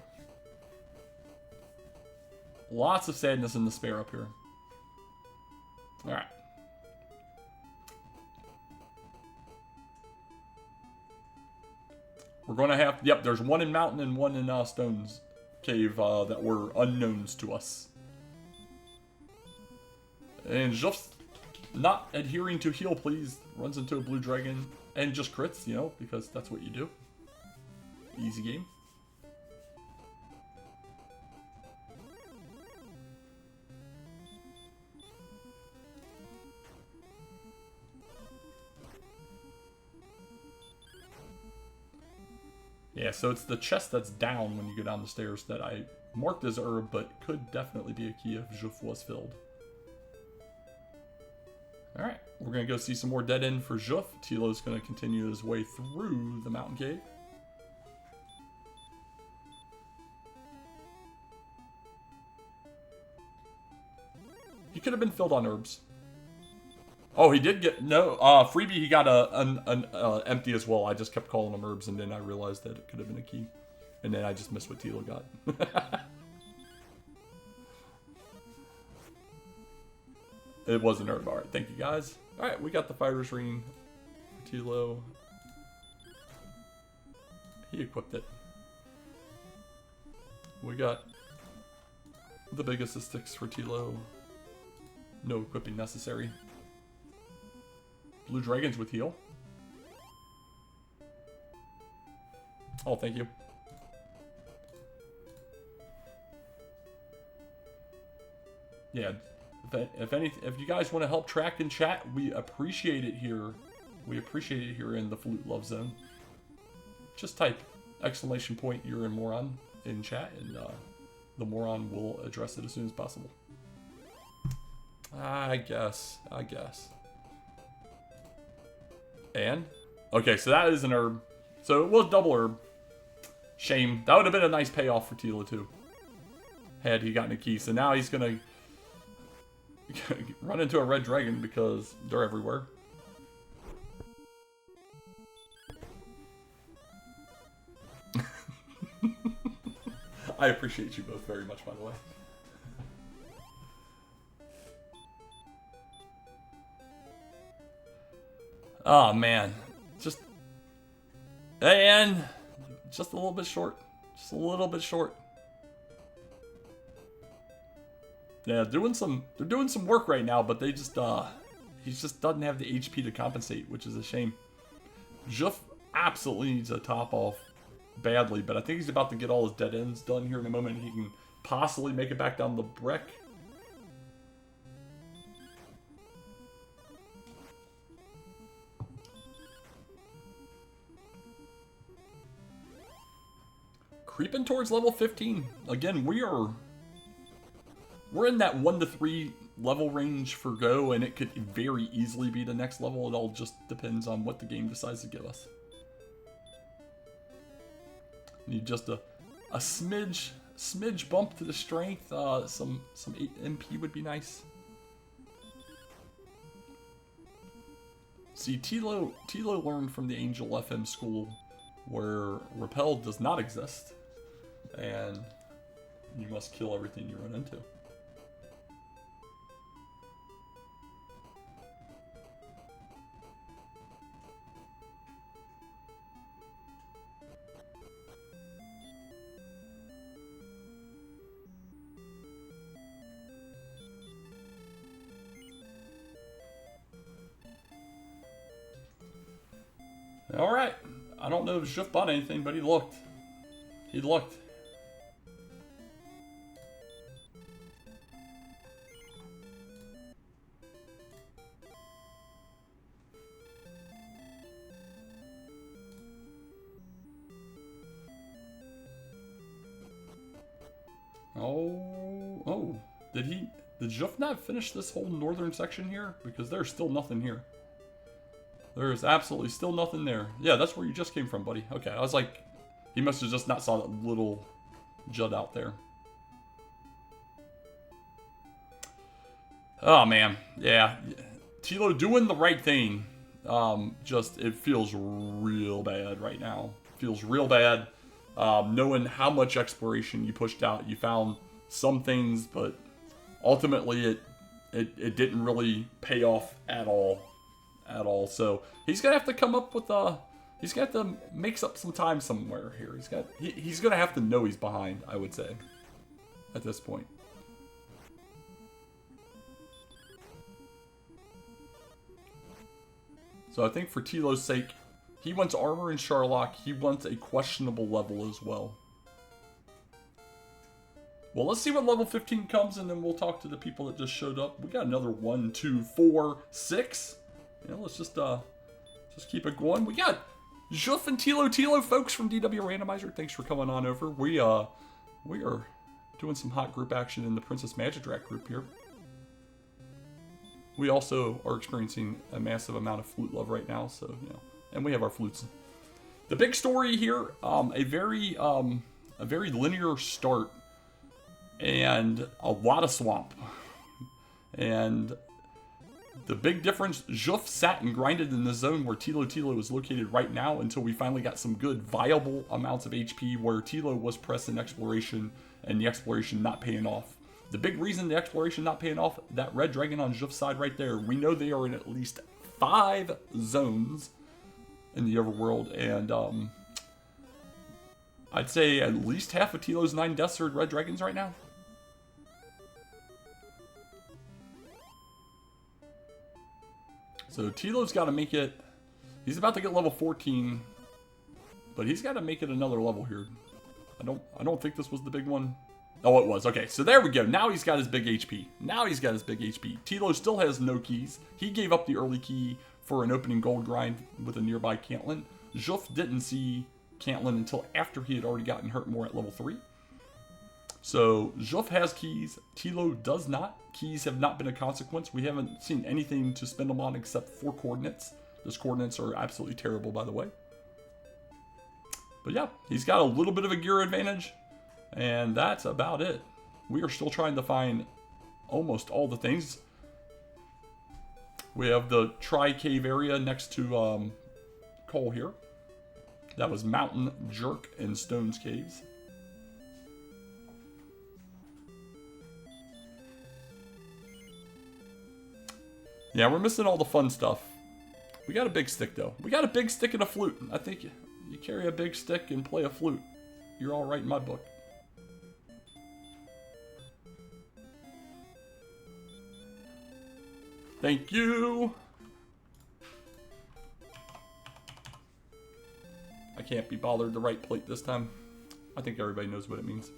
Lots of sadness and despair up here. All right. We're going to have, yep, there's one in Mountain and one in Stones Cave that were unknowns to us. And Juef's not adhering to heal, please. Runs into a blue dragon and just crits, you know, because that's what you do. Easy game. Yeah, so it's the chest that's down when you go down the stairs that I marked as herb, but could definitely be a key if Juef was filled. Alright, we're going to go see some more dead end for Juef. Tilo's going to continue his way through the mountain cave. He could have been filled on herbs. Oh, he did get, no, freebie, he got an empty as well. I just kept calling them herbs, and then I realized that it could have been a key. And then I just missed what Tilo got. It was an herb. Alright, thank you guys. Alright, we got the fighter's ring. Tilo. He equipped it. We got the biggest of sticks for Tilo. No equipping necessary. Blue dragons with heal. Oh, thank you. Yeah. If you guys want to help track and chat, we appreciate it here. We appreciate it here in the Flute Love Zone. Just type exclamation point you're a moron in chat, and the moron will address it as soon as possible. I guess. And okay, so that is an herb. So it was double herb. Shame. That would have been a nice payoff for Tilo too, had he gotten a key. So now he's gonna run into a red dragon because they're everywhere. I appreciate you both very much, by the way. Oh man, just a little bit short. Just a little bit short. Yeah, they're doing some work right now, but they just he just doesn't have the HP to compensate, which is a shame. Juef absolutely needs a top off badly, but I think he's about to get all his dead ends done here in a moment. He can possibly make it back down the Breck. Creeping towards level 15. Again, we're in that 1 to 3 level range for Go, and it could very easily be the next level. It all just depends on what the game decides to give us. Need just a smidge bump to the strength. Some 8 MP would be nice. See, Tilo learned from the Angel FM school, where Repel does not exist, and you must kill everything you run into. All right. I don't know if Juef bought anything, but he looked. He looked. Oh, did Juef not finish this whole northern section here? Because there's still nothing here. There is absolutely still nothing there. Yeah, that's where you just came from, buddy. Okay, I was like, he must have just not saw that little jut out there. Oh, man. Yeah. Tilo doing the right thing. Just, it feels real bad right now. Feels real bad. Knowing how much exploration you pushed out, you found some things, but ultimately it didn't really pay off at all. So he's gonna have to come up with he's gonna have to make up some time somewhere here. He's gonna have to know he's behind, I would say, at this point. So I think for Tilo's sake, he wants armor and Sharlock. He wants a questionable level as well. Well, let's see what level 15 comes, and then we'll talk to the people that just showed up. We got another 1, 2, 4, 6. Yeah, let's just keep it going. We got Juef and Thilotilo, folks from DWR Randomizer. Thanks for coming on over. We are doing some hot group action in the Princess Magidrak group here. We also are experiencing a massive amount of flute love right now, so you know. And we have our flutes. The big story here, a very linear start and a lot of swamp. And the big difference, Juef sat and grinded in the zone where Thilotilo is located right now until we finally got some good viable amounts of HP where Tilo was pressing exploration and the exploration not paying off. The big reason the exploration not paying off, that red dragon on Juef's side right there, we know they are in at least 5 zones in the overworld, and I'd say at least half of Tilo's 9 deaths are red dragons right now. So Tilo's got to make it. He's about to get level 14, but he's got to make it another level here. I don't think this was the big one. Oh, it was. Okay, so there we go. Now he's got his big HP. Tilo still has no keys. He gave up the early key for an opening gold grind with a nearby Cantlin. Juef didn't see Cantlin until after he had already gotten hurt more at level 3. So Juef has keys. Tilo does not. Keys have not been a consequence. We haven't seen anything to spend them on except 4 coordinates. Those coordinates are absolutely terrible, by the way. But yeah, he's got a little bit of a gear advantage. And that's about it. We are still trying to find almost all the things. We have the Tri-Cave area next to Cole here. That was Mountain, Jerk, and Stones Caves. Yeah, we're missing all the fun stuff. We got a big stick, though. We got a big stick and a flute. I think you carry a big stick and play a flute. You're all right in my book. Thank you. I can't be bothered to right plate this time. I think everybody knows what it means.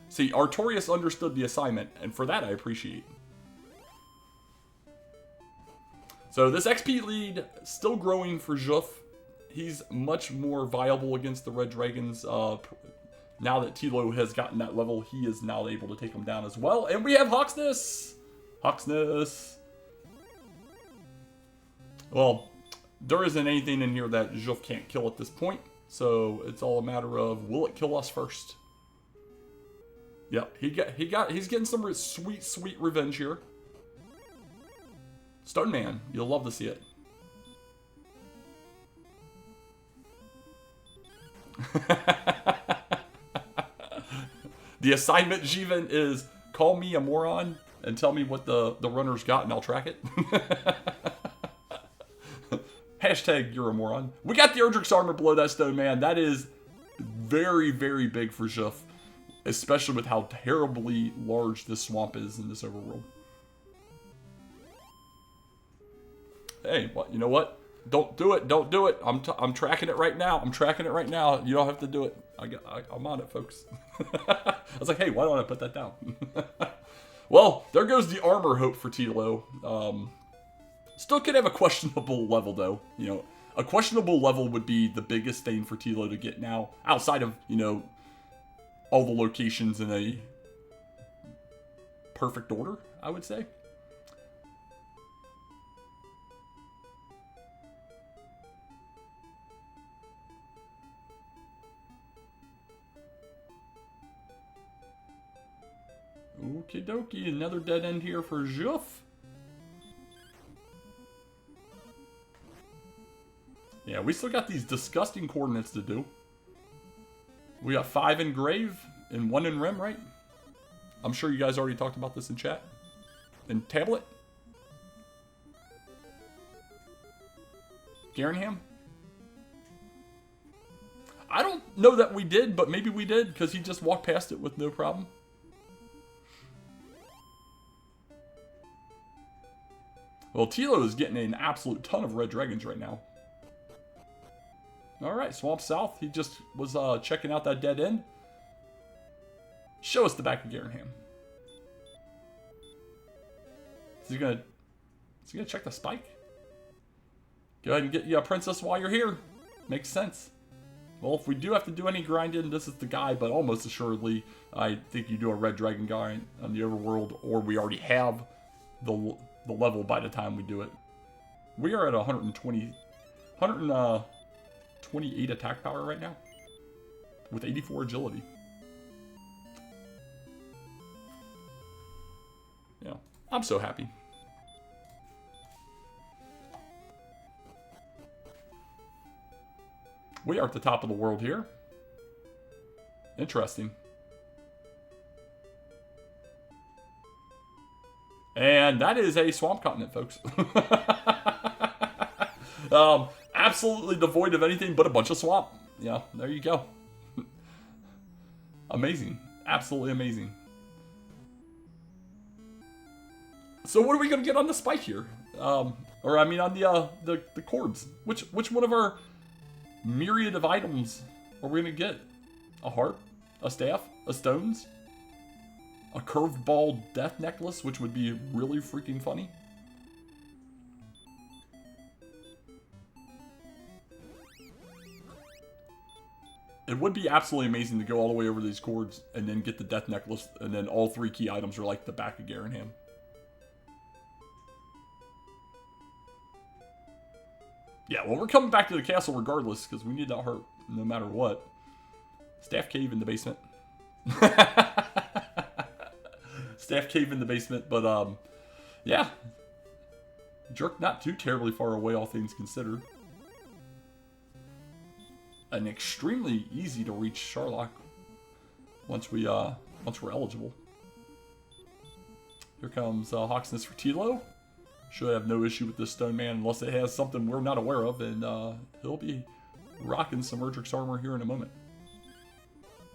See, Artorias understood the assignment, and for that I appreciate. So this XP lead still growing for Juef. He's much more viable against the Red Dragons. Now that Tilo has gotten that level, he is now able to take him down as well. And we have Hawksness! Hawksness! Well, there isn't anything in here that Juef can't kill at this point. So it's all a matter of, will it kill us first? Yep, he's getting some sweet, sweet revenge here. Stone Man, you'll love to see it. The assignment, Jivan, is call me a moron and tell me what the runner's got and I'll track it. Hashtag you're a moron. We got the Erdrick's armor below that Stone Man. That is very, very big for Juef. Especially with how terribly large this swamp is in this overworld. Hey, what? You know what? Don't do it. Don't do it. I'm tracking it right now. I'm tracking it right now. You don't have to do it. I'm on it, folks. I was like, hey, why don't I put that down? Well, there goes the armor hope for Tilo. Still could have a questionable level, though. You know, a questionable level would be the biggest thing for Tilo to get now, outside of, you know, all the locations in a perfect order, I would say. Okie dokie, another dead end here for Juef. Yeah, we still got these disgusting coordinates to do. We got 5 in grave and 1 in rim, right? I'm sure you guys already talked about this in chat. In tablet. Garinham. I don't know that we did, but maybe we did because he just walked past it with no problem. Well, Tilo is getting an absolute ton of red dragons right now. Alright, Swamp South. He just was checking out that dead end. Show us the back of Garinham. Is he gonna check the spike? Go ahead and get you a princess while you're here. Makes sense. Well, if we do have to do any grinding, this is the guy, but almost assuredly, I think you do a red dragon guy on the overworld, or we already have the level by the time we do it. We are at 128 attack power right now, with 84 agility. Yeah, I'm so happy. We are at the top of the world here. Interesting. And that is a swamp continent, folks. Absolutely devoid of anything but a bunch of swamp. Yeah, there you go. Amazing. Absolutely amazing. So what are we going to get on the spike here? Or I mean on the chords. Which one of our myriad of items are we going to get? A harp? A staff? A stones? A curved ball death necklace, which would be really freaking funny. It would be absolutely amazing to go all the way over these chords and then get the death necklace, and then all 3 key items are like the back of Garinham. Yeah, well, we're coming back to the castle regardless, because we need that heart no matter what. Staff cave in the basement. Staff cave in the basement, but, yeah. Jerk not too terribly far away, all things considered. An extremely easy to reach Sharlock once we're eligible. Here comes Hawksness for Tilo. Should have no issue with this Stone Man unless it has something we're not aware of, and he'll be rocking some Erdrick's armor here in a moment.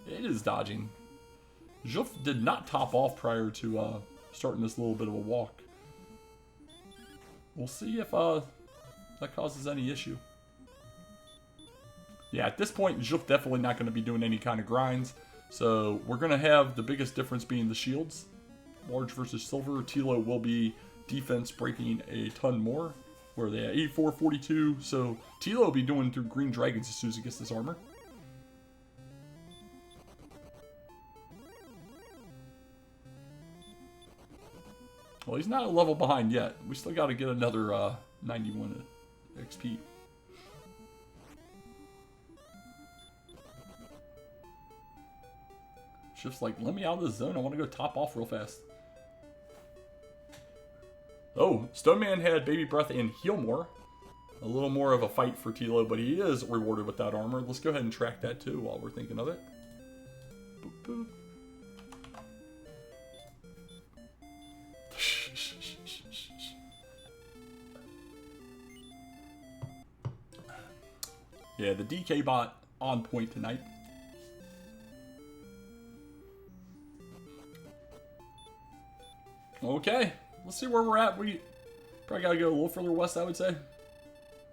It is dodging. Juef did not top off prior to starting this little bit of a walk. We'll see if that causes any issue. Yeah, at this point, Juef definitely not going to be doing any kind of grinds. So we're going to have the biggest difference being the shields. Large versus silver. Tilo will be defense breaking a ton more. Where are they at? 84, 42. So Tilo will be doing through green dragons as soon as he gets this armor. Well, he's not a level behind yet. We still got to get another 91 XP. Just like, let me out of this zone. I want to go top off real fast. Oh, Stone Man had Baby Breath and Heal More. A little more of a fight for Tilo, but he is rewarded with that armor. Let's go ahead and track that too while we're thinking of it. Boop, boop. Yeah, the DK bot on point tonight. Okay, let's see where we're at. Probably gotta go a little further west, I would say.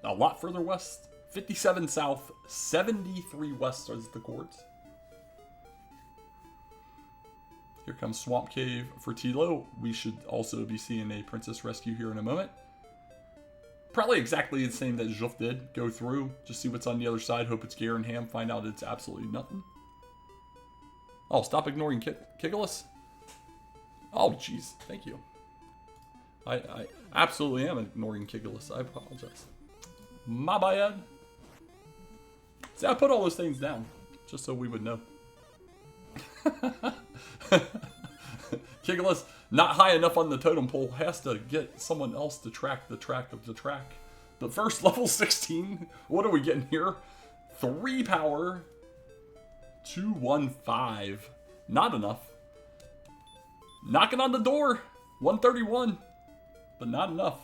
A lot further west. 57 south, 73 west is the chords. Here comes Swamp Cave for Tilo. We should also be seeing a Princess Rescue here in a moment. Probably exactly the same that Juef did. Go through, just see what's on the other side. Hope it's Gare and Ham. Find out it's absolutely nothing. Oh, stop ignoring Kiggless. Oh, jeez. Thank you. I absolutely am ignoring Kiggless. I apologize. My bad. See, I put all those things down just so we would know. Kiggless, not high enough on the totem pole, has to get someone else to track the track of the track. But first, level 16. What are we getting here? 3 power. 215. Not enough. Knocking on the door. 131. But not enough.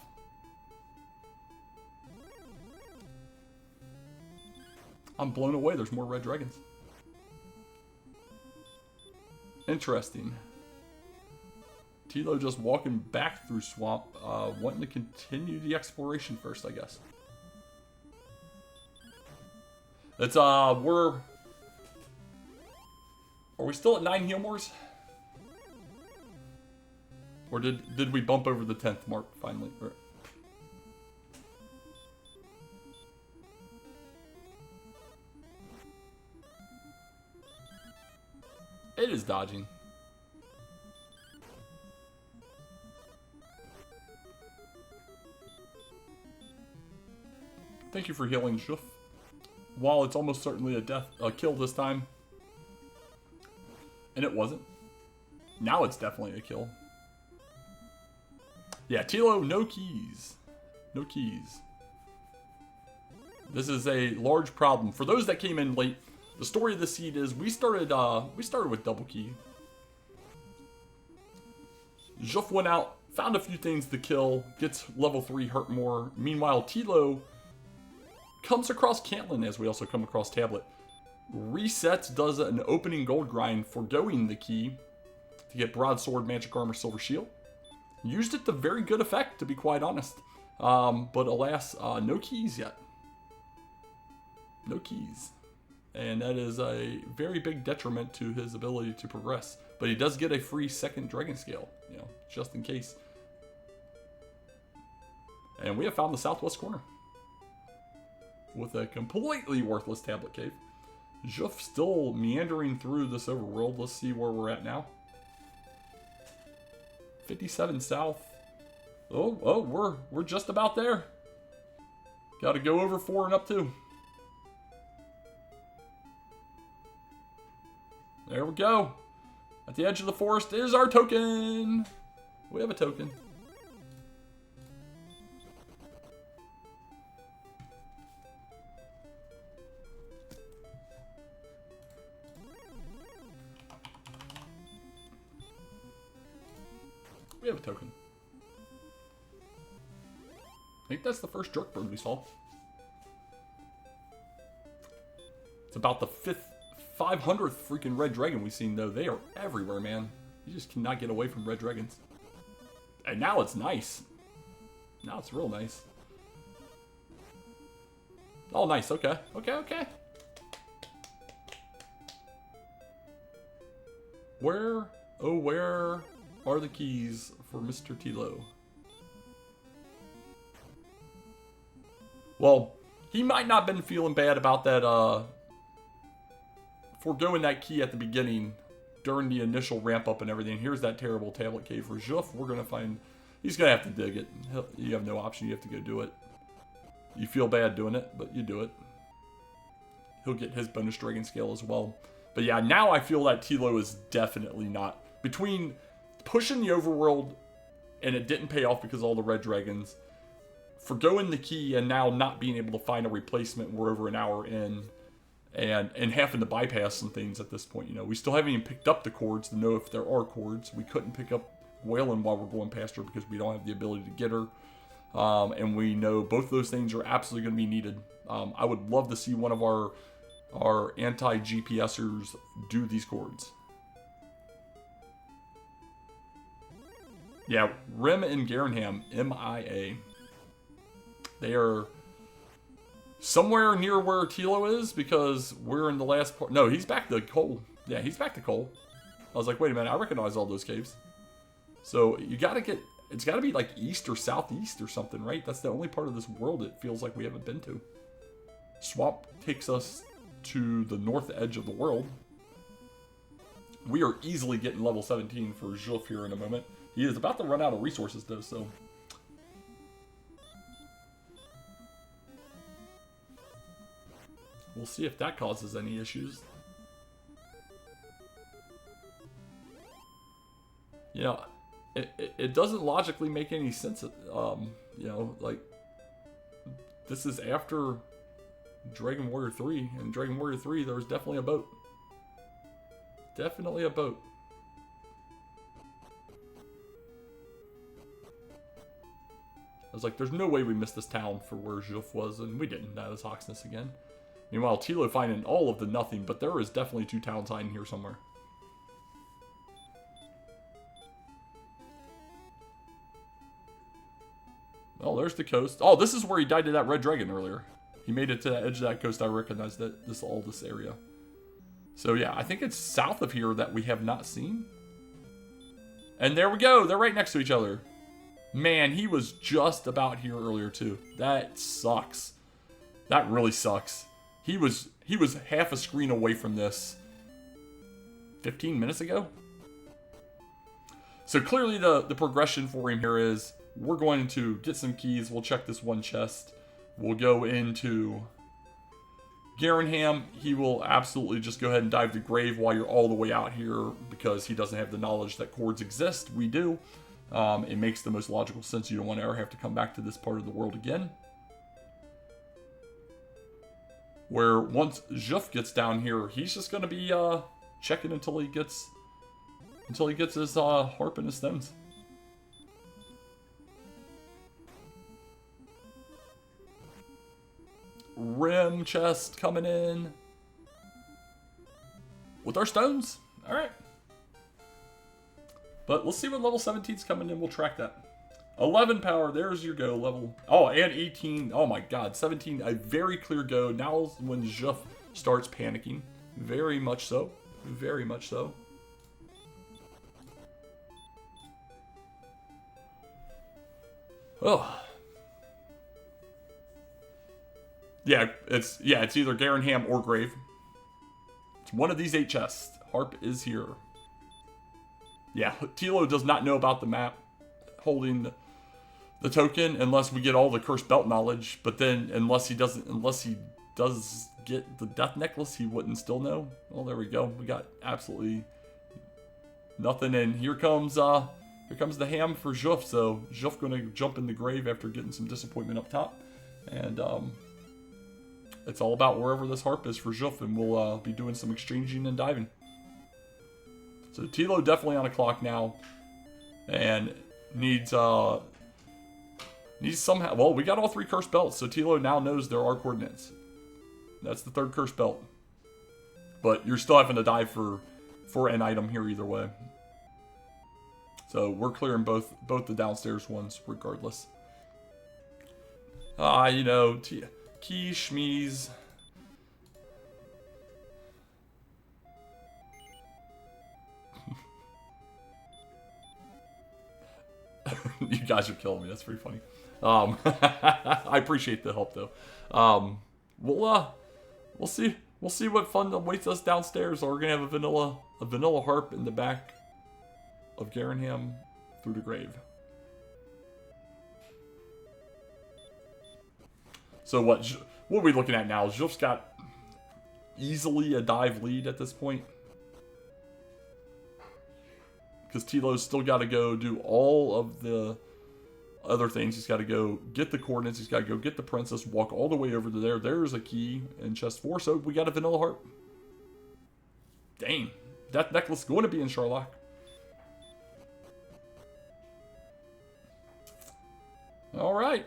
I'm blown away. There's more red dragons. Interesting. Tilo just walking back through swamp, wanting to continue the exploration first, I guess. It's are we still at 9 Healmores? Or did we bump over the 10th mark finally? Or, it is dodging. Thank you for healing, Juef. While it's almost certainly a kill this time. And it wasn't. Now it's definitely a kill. Yeah, Tilo, no keys. No keys. This is a large problem. For those that came in late, the story of the seed is we started with double key. Juef went out, found a few things to kill, gets level 3 hurt more. Meanwhile, Tilo comes across Cantlin, as we also come across Tablet. Resets, does an opening gold grind, foregoing the key to get Broadsword, Magic Armor, Silver Shield. Used it to very good effect, to be quite honest. But alas, no keys yet. No keys. And that is a very big detriment to his ability to progress. But he does get a free second Dragon Scale, you know, just in case. And we have found the southwest corner. With a completely worthless Tablet Cave. Juef still meandering through this overworld. Let's see where we're at now. 57 south. Oh, we're just about there. Got to go over 4 and up 2. There we go. At the edge of the forest is our token. We have a token. We have a token. I think that's the first jerk bird we saw. It's about the 500th freaking red dragon we've seen, though. They are everywhere, man. You just cannot get away from red dragons. And now it's nice. Now it's real nice. Oh, nice. Okay. Okay. Where, oh, where are the keys for Mr. Tilo? Well, he might not have been feeling bad about that, foregoing that key at the beginning during the initial ramp up and everything. Here's that terrible Tablet Cave for Juef. We're going to find... He's going to have to dig it. You have no option. You have to go do it. You feel bad doing it, but you do it. He'll get his bonus Dragon Scale as well. But yeah, now I feel that Tilo is definitely not... Between pushing the overworld and it didn't pay off because of all the red dragons, forgoing the key and now not being able to find a replacement, we're over an hour in, and having to bypass some things at this point. You know, we still haven't even picked up the chords to know if there are chords. We couldn't pick up Waylon while we're going past her because we don't have the ability to get her. And we know both of those things are absolutely going to be needed. I would love to see one of our anti-GPSers do these chords. Yeah, Rim and Garenham, MIA. They are somewhere near where Tilo is because we're in the last part. No, he's back to coal. Yeah, he's back to coal. I was like, wait a minute, I recognize all those caves. So you gotta get, it's gotta be like east or southeast or something, right? That's the only part of this world it feels like we haven't been to. Swamp takes us to the north edge of the world. We are easily getting level 17 for Juef here in a moment. He is about to run out of resources though, so. We'll see if that causes any issues. You know, it doesn't logically make any sense. You know, like, this is after Dragon Warrior 3. And Dragon Warrior 3, there was definitely a boat. Definitely a boat. I was like, there's no way we missed this town for where Juef was, and we didn't. That is Hoxness again. Meanwhile, Tilo finding all of the nothing, but there is definitely 2 towns hiding here somewhere. Oh, there's the coast. Oh, this is where he died to that red dragon earlier. He made it to the edge of that coast. I recognize that this area. So yeah, I think it's south of here that we have not seen. And there we go. They're right next to each other. Man, he was just about here earlier too. That sucks. That really sucks. He was half a screen away from this 15 minutes ago. So clearly the progression for him here is we're going to get some keys. We'll check this one chest. We'll go into Garenham. He will absolutely just go ahead and dive the grave while you're all the way out here because he doesn't have the knowledge that chords exist. We do. It makes the most logical sense. You don't want to ever have to come back to this part of the world again. Where once Juef gets down here, he's just going to be checking until he gets his harp and his stems. Rim chest coming in with our stones. All right. But let's see what level 17's coming in. We'll track that. 11 power. There's your go level. Oh, and 18. Oh my God. 17. A very clear go. Now when Juef starts panicking. Very much so. Very much so. Oh. Yeah, it's either Garenham or Grave. It's one of these 8 chests. Harp is here. Yeah, Tilo does not know about the map holding the token unless we get all the cursed belt knowledge. But then unless he does get the death necklace, he wouldn't still know. Well, there we go. We got absolutely nothing. And here comes the ham for Juef. So Juef gonna jump in the grave after getting some disappointment up top, and it's all about wherever this harp is for Juef, and we'll be doing some exchanging and diving. So Tilo definitely on a clock now, and needs somehow. Well, we got all 3 cursed belts, so Tilo now knows there are coordinates. That's the 3rd cursed belt, but you're still having to dive for an item here either way. So we're clearing both the downstairs ones regardless. You know. Key Shmeez. You guys are killing me. That's pretty funny. I appreciate the help though. We'll see what fun awaits us downstairs. We're gonna have a vanilla harp in the back of Garenham through the grave. So what are we looking at now? Juef's got easily a dive lead at this point. Because Tilo's still got to go do all of the other things. He's got to go get the coordinates. He's got to go get the princess, walk all the way over to there. There's a key in chest 4. So we got a vanilla harp. Dang. Death necklace going to be in Sherlock. All right.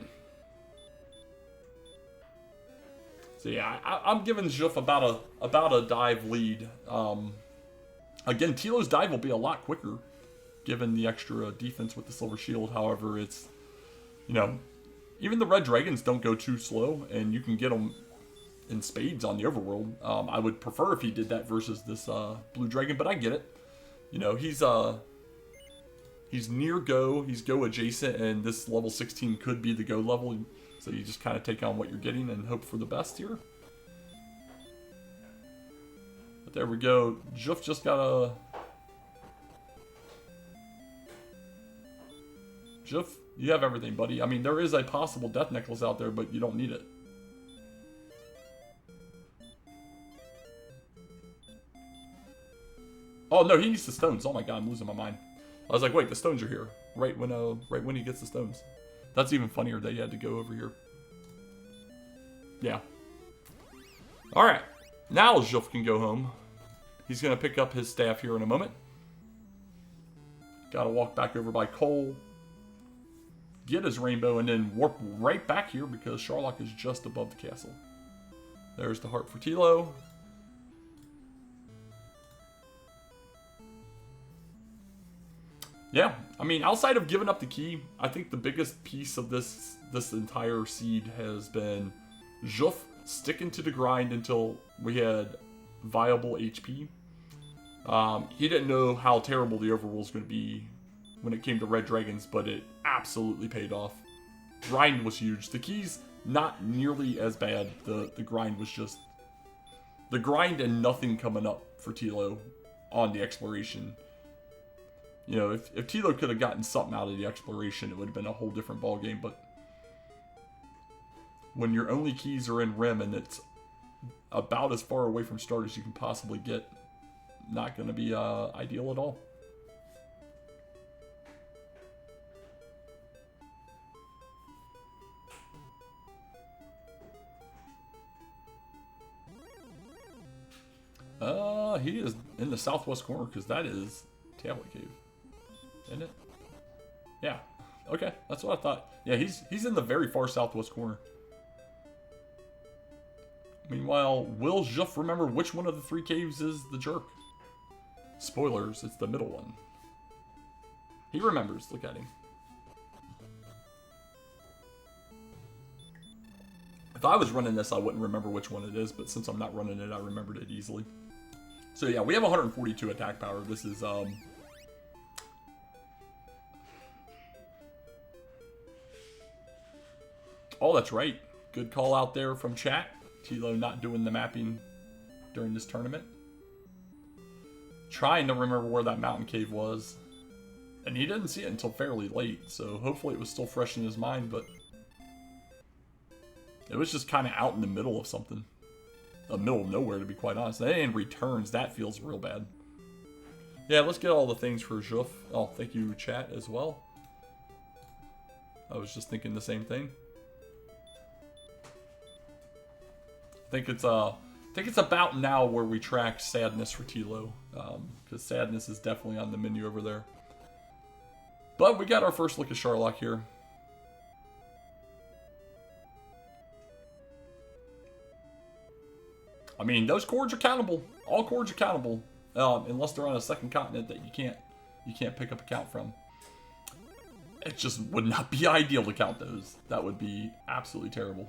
So yeah, I'm giving Juef about a dive lead. Again, Tilo's dive will be a lot quicker given the extra defense with the Silver Shield. However, it's, you know, even the red dragons don't go too slow, and you can get them in spades on the overworld. I would prefer if he did that versus this blue dragon, but I get it. You know, he's near go, he's go adjacent, and this level 16 could be the go level. So you just kind of take on what you're getting and hope for the best here. But there we go. Juef just got a... Juef, you have everything, buddy. I mean, there is a possible death necklace out there, but you don't need it. Oh no, he needs the stones. Oh my god, I'm losing my mind. I was like, wait, the stones are here. Right when he gets the stones. That's even funnier that he had to go over here. Yeah. Alright. Now Juef can go home. He's going to pick up his staff here in a moment. Gotta walk back over by Cole. Get his rainbow and then warp right back here because Sharlock is just above the castle. There's the heart for Tilo. Yeah, I mean, outside of giving up the key, I think the biggest piece of this entire seed has been Juef sticking to the grind until we had viable HP. He didn't know how terrible the overworld was going to be when it came to red dragons, but it absolutely paid off. Grind was huge. The keys, not nearly as bad. The grind was just... The grind and nothing coming up for Tilo on the exploration. You know, if Tilo could have gotten something out of the exploration, it would have been a whole different ballgame, but when your only keys are in Rim and it's about as far away from start as you can possibly get, not going to be ideal at all. He is in the southwest corner because that is Tablet Cave. Isn't it? Yeah. Okay, that's what I thought. Yeah, he's in the very far southwest corner. Meanwhile, will Juef remember which one of the 3 caves is the jerk? Spoilers, it's the middle one. He remembers. Look at him. If I was running this, I wouldn't remember which one it is, but since I'm not running it, I remembered it easily. So yeah, we have 142 attack power. This is, Oh, that's right. Good call out there from chat. Tilo not doing the mapping during this tournament. Trying to remember where that mountain cave was. And he didn't see it until fairly late, so hopefully it was still fresh in his mind, but it was just kind of out in the middle of something. The middle of nowhere, to be quite honest. And returns, that feels real bad. Yeah, let's get all the things for Juef. Oh, thank you, chat, as well. I was just thinking the same thing. I think it's about now where we track Sadness for Tilo, because Sadness is definitely on the menu over there. But we got our first look at Sharlock here. I mean, those chords are countable. All chords are countable, unless they're on a second continent that you can't pick up a count from. It just would not be ideal to count those. That would be absolutely terrible.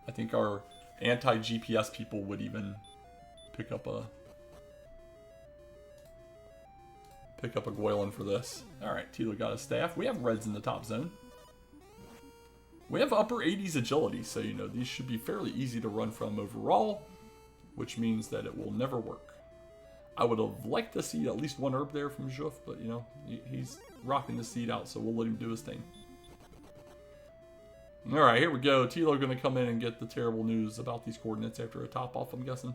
I think our anti-GPS people would even pick up a Goylin for this. Alright, Tilo got his staff. We have reds in the top zone. We have upper 80s agility, so you know these should be fairly easy to run from overall, which means that it will never work. I would have liked to see at least one herb there from Juef, but you know, he's rocking the seed out, so we'll let him do his thing. Alright, here we go. Tilo gonna come in and get the terrible news about these coordinates after a top off, I'm guessing.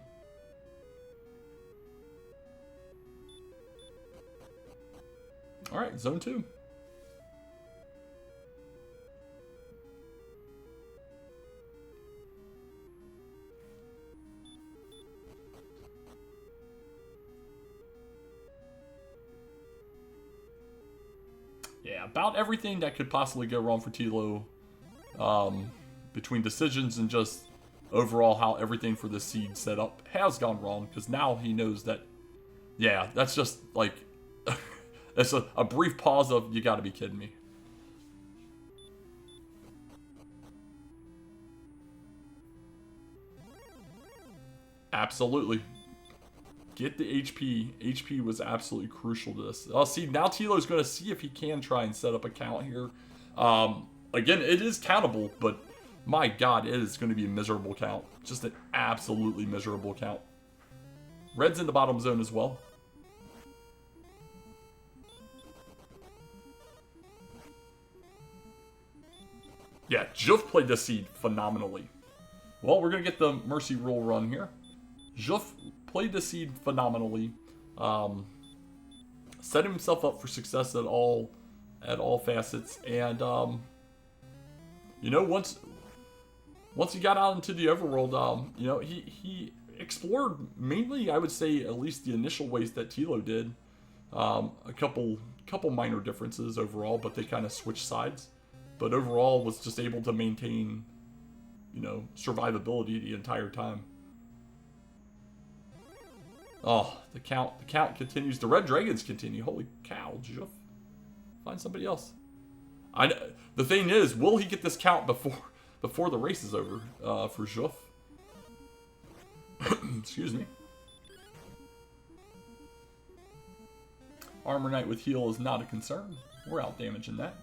Alright, zone 2. Yeah, about everything that could possibly go wrong for Tilo, between decisions and just overall how everything for this seed set up has gone wrong, because now he knows that, yeah, that's just like It's a brief pause of, you gotta be kidding me. Absolutely. Get the HP. HP was absolutely crucial to this. See, now Tilo's going to see if he can try and set up a count here. Again, it is countable, but my God, it is going to be a miserable count. Just an absolutely miserable count. Red's in the bottom zone as well. Yeah, Juef played the seed phenomenally. Well, we're going to get the Mercy Rule run here. Juef played the seed phenomenally. Set himself up for success at all facets. And, you know, once he got out into the overworld, you know, he explored mainly, I would say, at least the initial ways that Tilo did. A couple minor differences overall, but they kind of switched sides. But overall was just able to maintain, you know, survivability the entire time. Oh, the count continues. The Red Dragons continue. Holy cow, Juef. Find somebody else. The thing is, will he get this count before the race is over for Juef? Excuse me. Armor Knight with heal is not a concern. We're out damaging that.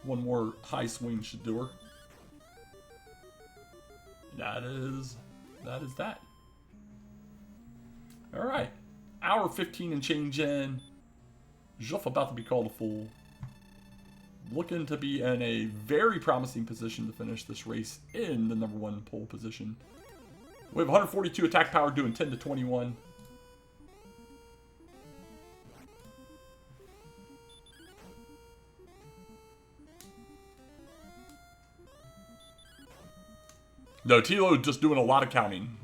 One more high swing should do her. That is that. Alright. Hour 15 and change in. Juef about to be called a fool. Looking to be in a very promising position to finish this race in the #1 pole position. We have 142 attack power doing 10 to 21. No, Tilo just doing a lot of counting.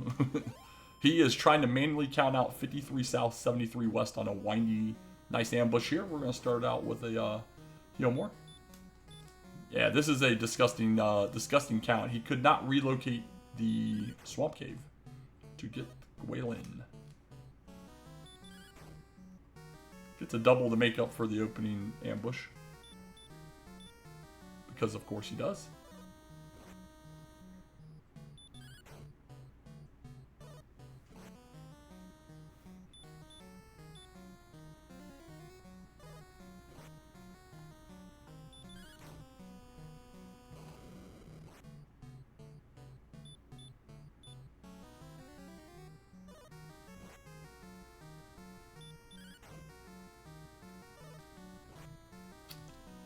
He is trying to manually count out 53 south, 73 west on a windy, nice ambush here. We're going to start out with a heal more. Yeah, this is a disgusting count. He could not relocate the swamp cave to get Gwalin. Gets a double to make up for the opening ambush. Because of course he does.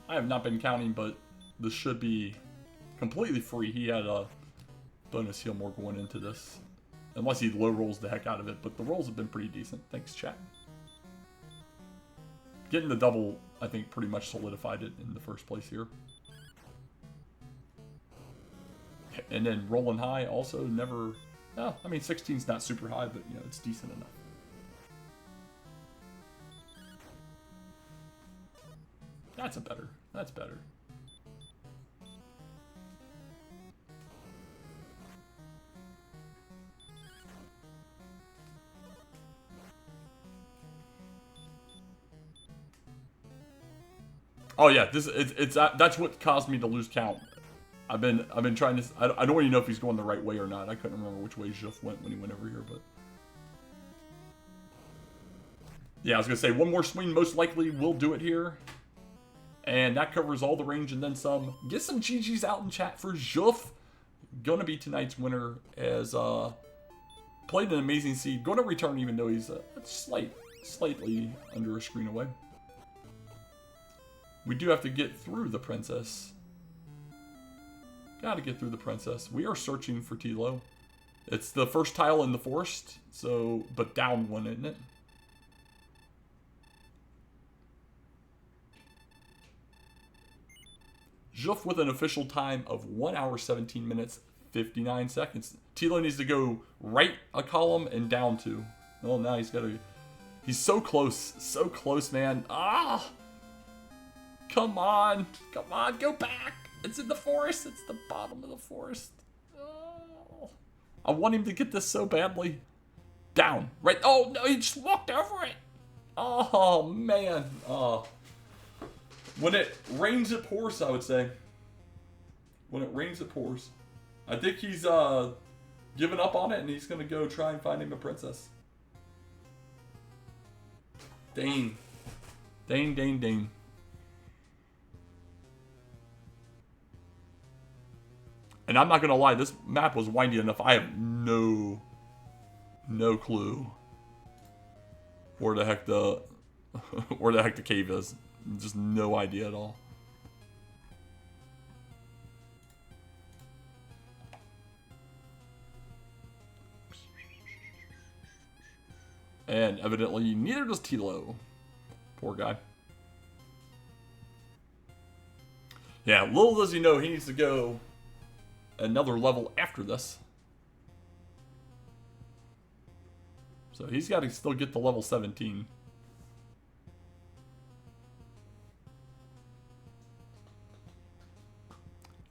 I have not been counting, but this should be completely free. He had a bonus heal more going into this. Unless he low rolls the heck out of it, but the rolls have been pretty decent. Thanks, chat. Getting the double, I think, pretty much solidified it in the first place here. And then rolling high also never... Oh, I mean, 16's not super high, but, you know, it's decent enough. That's better. Oh yeah, that's what caused me to lose count. I've been trying to. I don't even know if he's going the right way or not. I couldn't remember which way Juef went when he went over here, but yeah, I was gonna say one more swing most likely will do it here. And that covers all the range and then some. Get some GGs out in chat for Juef. Gonna be tonight's winner as played an amazing seed. Gonna return even though he's slightly under a screen away. We do have to get through the princess. Gotta get through the princess. We are searching for Tilo. It's the first tile in the forest, so but down one, isn't it? Juef with an official time of 1 hour, 17 minutes, 59 seconds. Tilo needs to go right a column and down 2. Oh, now he's got to... He's so close, man. Ah! Come on, go back. It's in the forest. It's the bottom of the forest. Oh. I want him to get this so badly. Down, right? Oh, no, he just walked over it. Oh, man. Oh. When it rains, it pours, I would say. When it rains, it pours. I think he's given up on it, and he's going to go try and find him a princess. Dane. Dane, Dane, Dane. And I'm not going to lie, this map was windy enough. I have no clue where the heck the cave is. Just no idea at all. And evidently, neither does Tilo. Poor guy. Yeah, little does he know he needs to go another level after this. So he's got to still get to level 17.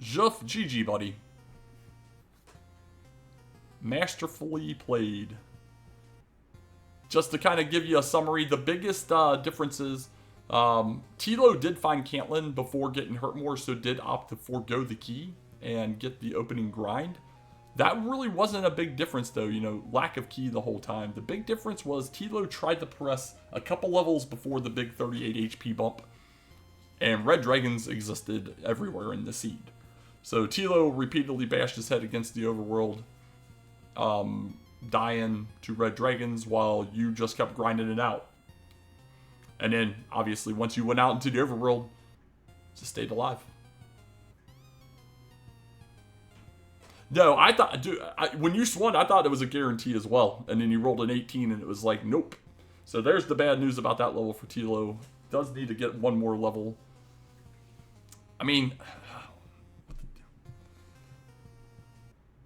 Juef, GG, buddy. Masterfully played. Just to kind of give you a summary, the biggest differences, Tilo did find Caitlyn before getting hurt more, so did opt to forego the key and get the opening grind. That really wasn't a big difference, though, you know, lack of key the whole time. The big difference was Tilo tried to press a couple levels before the big 38 HP bump, and red dragons existed everywhere in the seed. So Tilo repeatedly bashed his head against the overworld, dying to red dragons while you just kept grinding it out. And then, obviously, once you went out into the overworld, just stayed alive. No, I thought, dude, when you swung, I thought it was a guarantee as well. And then you rolled an 18 and it was like, nope. So there's the bad news about that level for Tilo. Does need to get one more level. I mean,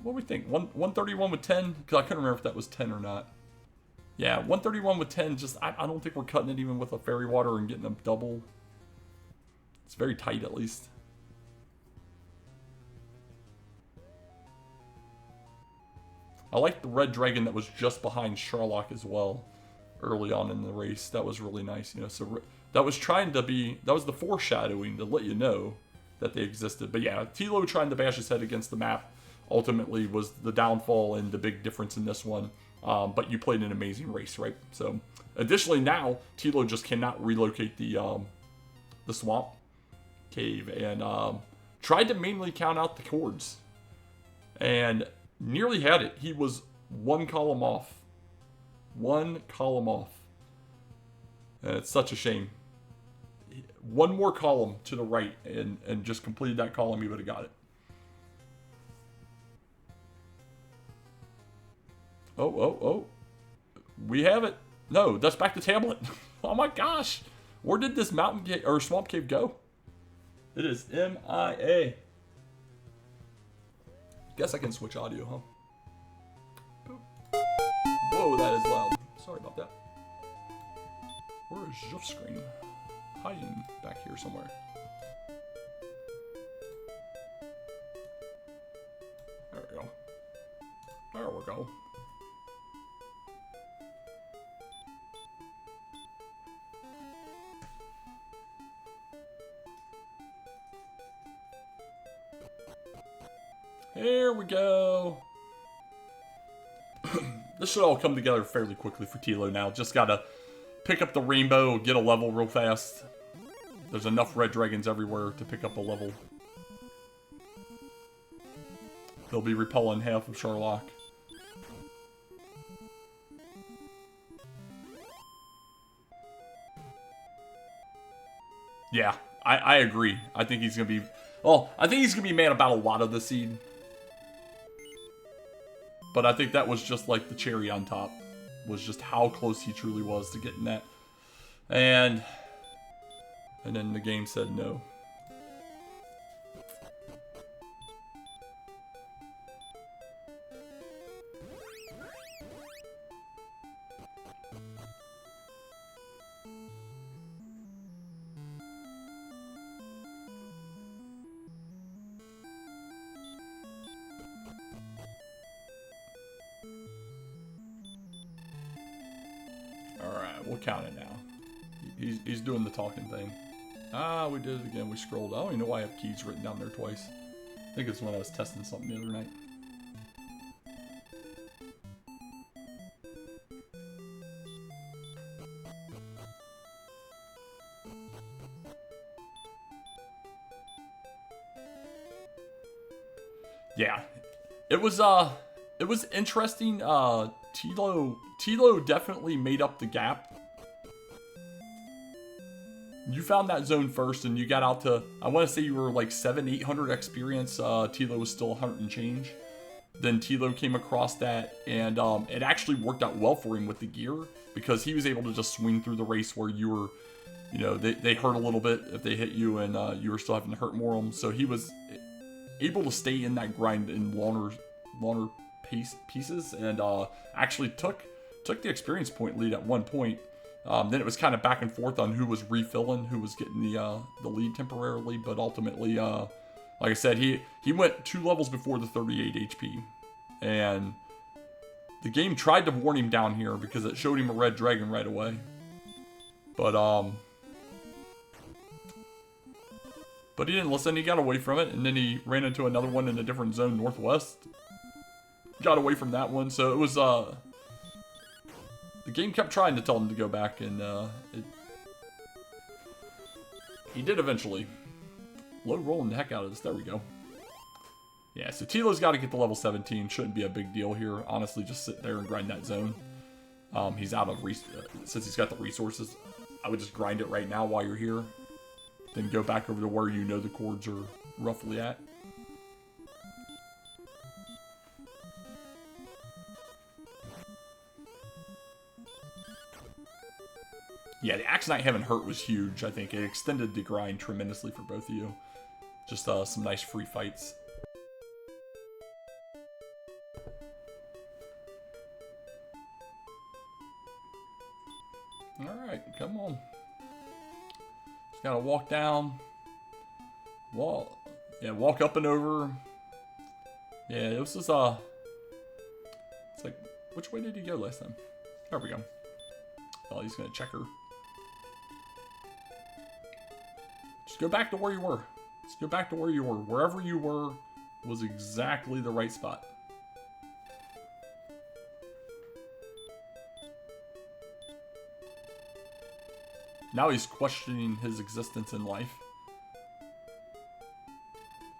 what do we think? 131 with 10? Because I couldn't remember if that was 10 or not. Yeah, 131 with 10. Just I don't think we're cutting it even with a fairy water and getting a double. It's very tight, at least. I like the red dragon that was just behind Sherlock as well, early on in the race. That was really nice, you know. So that was trying to be, that was the foreshadowing to let you know that they existed. But yeah, Tilo trying to bash his head against the map ultimately was the downfall and the big difference in this one. But you played an amazing race, right? So additionally, now Tilo just cannot relocate the swamp cave, and tried to mainly count out the chords, and nearly had it. He was one column off. One column off. And it's such a shame. One more column to the right and just completed that column, he would have got it. Oh. We have it. No, that's back to tablet. Oh my gosh. Where did this mountain cave or swamp cave go? It is MIA. Guess I can switch audio, huh? Whoa, that is loud. Sorry about that. Where is Juef's screen? Hiding back here somewhere. There we go. There we go. Here we go. This should all come together fairly quickly for Tilo now. Just gotta pick up the rainbow, get a level real fast. There's enough red dragons everywhere to pick up a level. They'll be repelling half of Sherlock. Yeah, I agree. I think he's gonna be... Well, I think he's gonna be mad about a lot of the seed. But I think that was just like the cherry on top. Was just how close he truly was to getting that. And then the game said no. Alright, we'll count it now. He's doing the talking thing. Ah, we did it again. We scrolled. I don't even know why I have keys written down there twice. I think it's when I was testing something the other night. Yeah, it was interesting. Tilo definitely made up the gap. You found that zone first, and you got out to, I want to say you were like 700-800 experience. Tilo was still 100 and change. Then Tilo came across that, and it actually worked out well for him with the gear, because he was able to just swing through the race where you were, you know, they hurt a little bit if they hit you, and you were still having to hurt more of them. So he was able to stay in that grind in longer pieces, and actually took the experience point lead at one point. Then it was kind of back and forth on who was refilling, who was getting the lead temporarily, but ultimately, like I said, he went 2 levels before the 38 HP, and the game tried to warn him down here because it showed him a red dragon right away, but he didn't listen. He got away from it, and then he ran into another one in a different zone northwest. Got away from that one, so it was the game kept trying to tell him to go back, and he did eventually. Low rolling the heck out of this. There we go. Yeah, so Tilo's got to get to level 17. Shouldn't be a big deal here. Honestly, just sit there and grind that zone. He's out of since he's got the resources. I would just grind it right now while you're here. Then go back over to where you know the chords are roughly at. Yeah, the Axe Knight having hurt was huge, I think. It extended the grind tremendously for both of you. Just some nice free fights. Alright, come on. Just gotta walk down. Walk up and over. Yeah, this is it's like, which way did he go last time? There we go. Oh, he's gonna check her. Just go back to where you were. Just go back to where you were. Wherever you were was exactly the right spot. Now he's questioning his existence in life.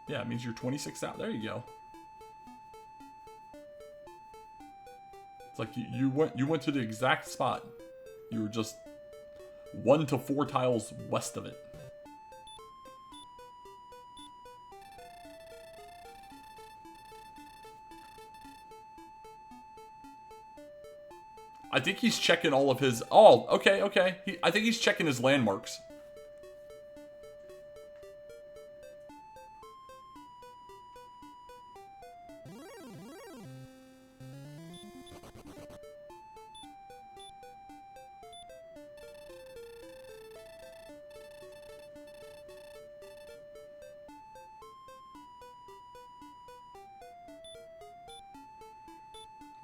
Yeah, it means you're 26 out. There you go. It's like you went to the exact spot. You were just 1 to 4 tiles west of it. I think he's checking all of his... Oh, okay. I think he's checking his landmarks.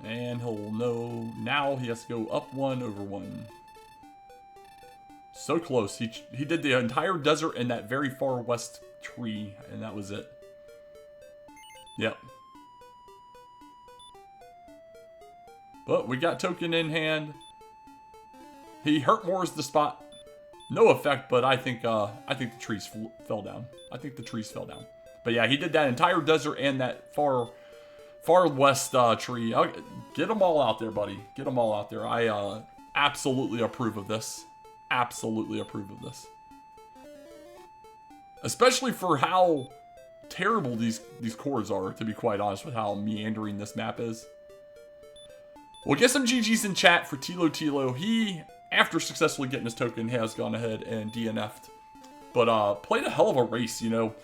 And he'll know now he has to go up 1 over 1. So close. He did the entire desert in that very far west tree, and that was it. Yep. But we got token in hand. He hurt more as the spot. No effect, but I think the trees fell down. I think the trees fell down. But yeah, he did that entire desert and that far west tree. Get them all out there, buddy. Get them all out there. I absolutely approve of this. Absolutely approve of this. Especially for how terrible these chords are, to be quite honest with how meandering this map is. We'll get some GG's in chat for Thilotilo. He, after successfully getting his token, has gone ahead and DNF'd. But played a hell of a race, you know.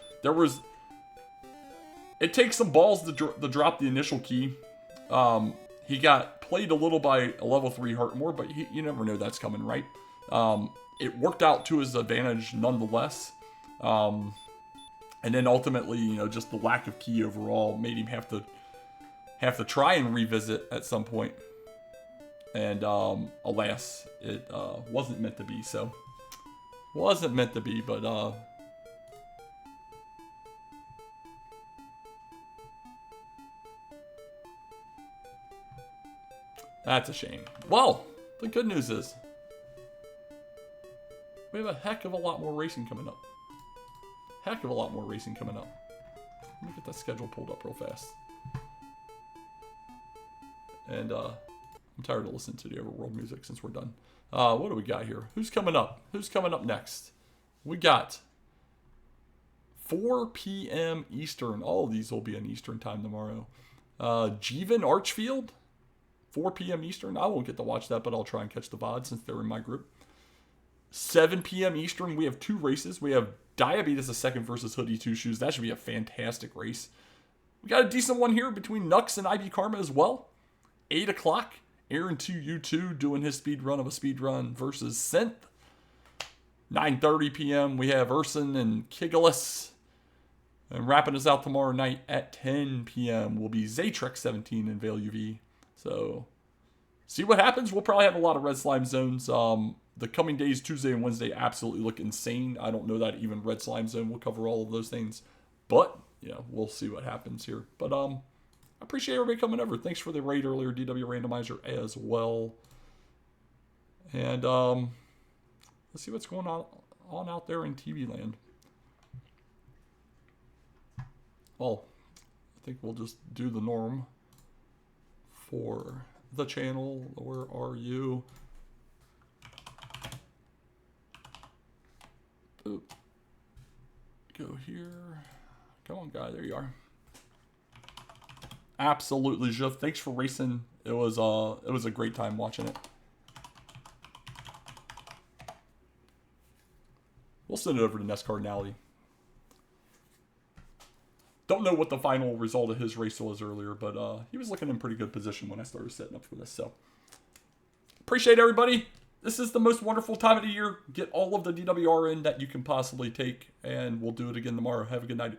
It takes some balls to drop the initial key. He got played a little by a level 3 Heartmore, but you never know that's coming, right? It worked out to his advantage nonetheless. And then ultimately, you know, just the lack of key overall made him have to try and revisit at some point. And alas, it wasn't meant to be. So Wasn't meant to be, but that's a shame. Well, the good news is we have a heck of a lot more racing coming up. Heck of a lot more racing coming up. Let me get that schedule pulled up real fast. And I'm tired of listening to the overworld music since we're done. What do we got here? Who's coming up? Who's coming up next? We got 4 p.m. Eastern. All of these will be in Eastern time tomorrow. Jeevan Archfield, 4 p.m. Eastern. I won't get to watch that, but I'll try and catch the VOD since they're in my group. 7 p.m. Eastern, we have 2 races. We have Diabetes a second versus Hoodie 2 Shoes. That should be a fantastic race. We got a decent one here between Nux and IB Karma as well. 8 o'clock, Aaron2U2 doing his speed run of a speed run versus Synth. 9:30 p.m. we have Urson and Kigalus. And wrapping us out tomorrow night at 10 p.m. will be Zaytrek17 and Veil UV. So, see what happens. We'll probably have a lot of Red Slime zones. The coming days, Tuesday and Wednesday, absolutely look insane. I don't know that even Red Slime Zone will cover all of those things. But, we'll see what happens here. But, I appreciate everybody coming over. Thanks for the raid earlier, DWR Randomizer as well. And, let's see what's going on out there in TV land. Well, I think we'll just do the norm for the channel. Where are you? Oop. Go here. Come on, guy. There you are. Absolutely, Juef. Thanks for racing. It was a great time watching it. We'll send it over to Nest Cardinality. Don't know what the final result of his race was earlier, but he was looking in pretty good position when I started setting up for this. So, appreciate everybody. This is the most wonderful time of the year. Get all of the DWR in that you can possibly take, and we'll do it again tomorrow. Have a good night.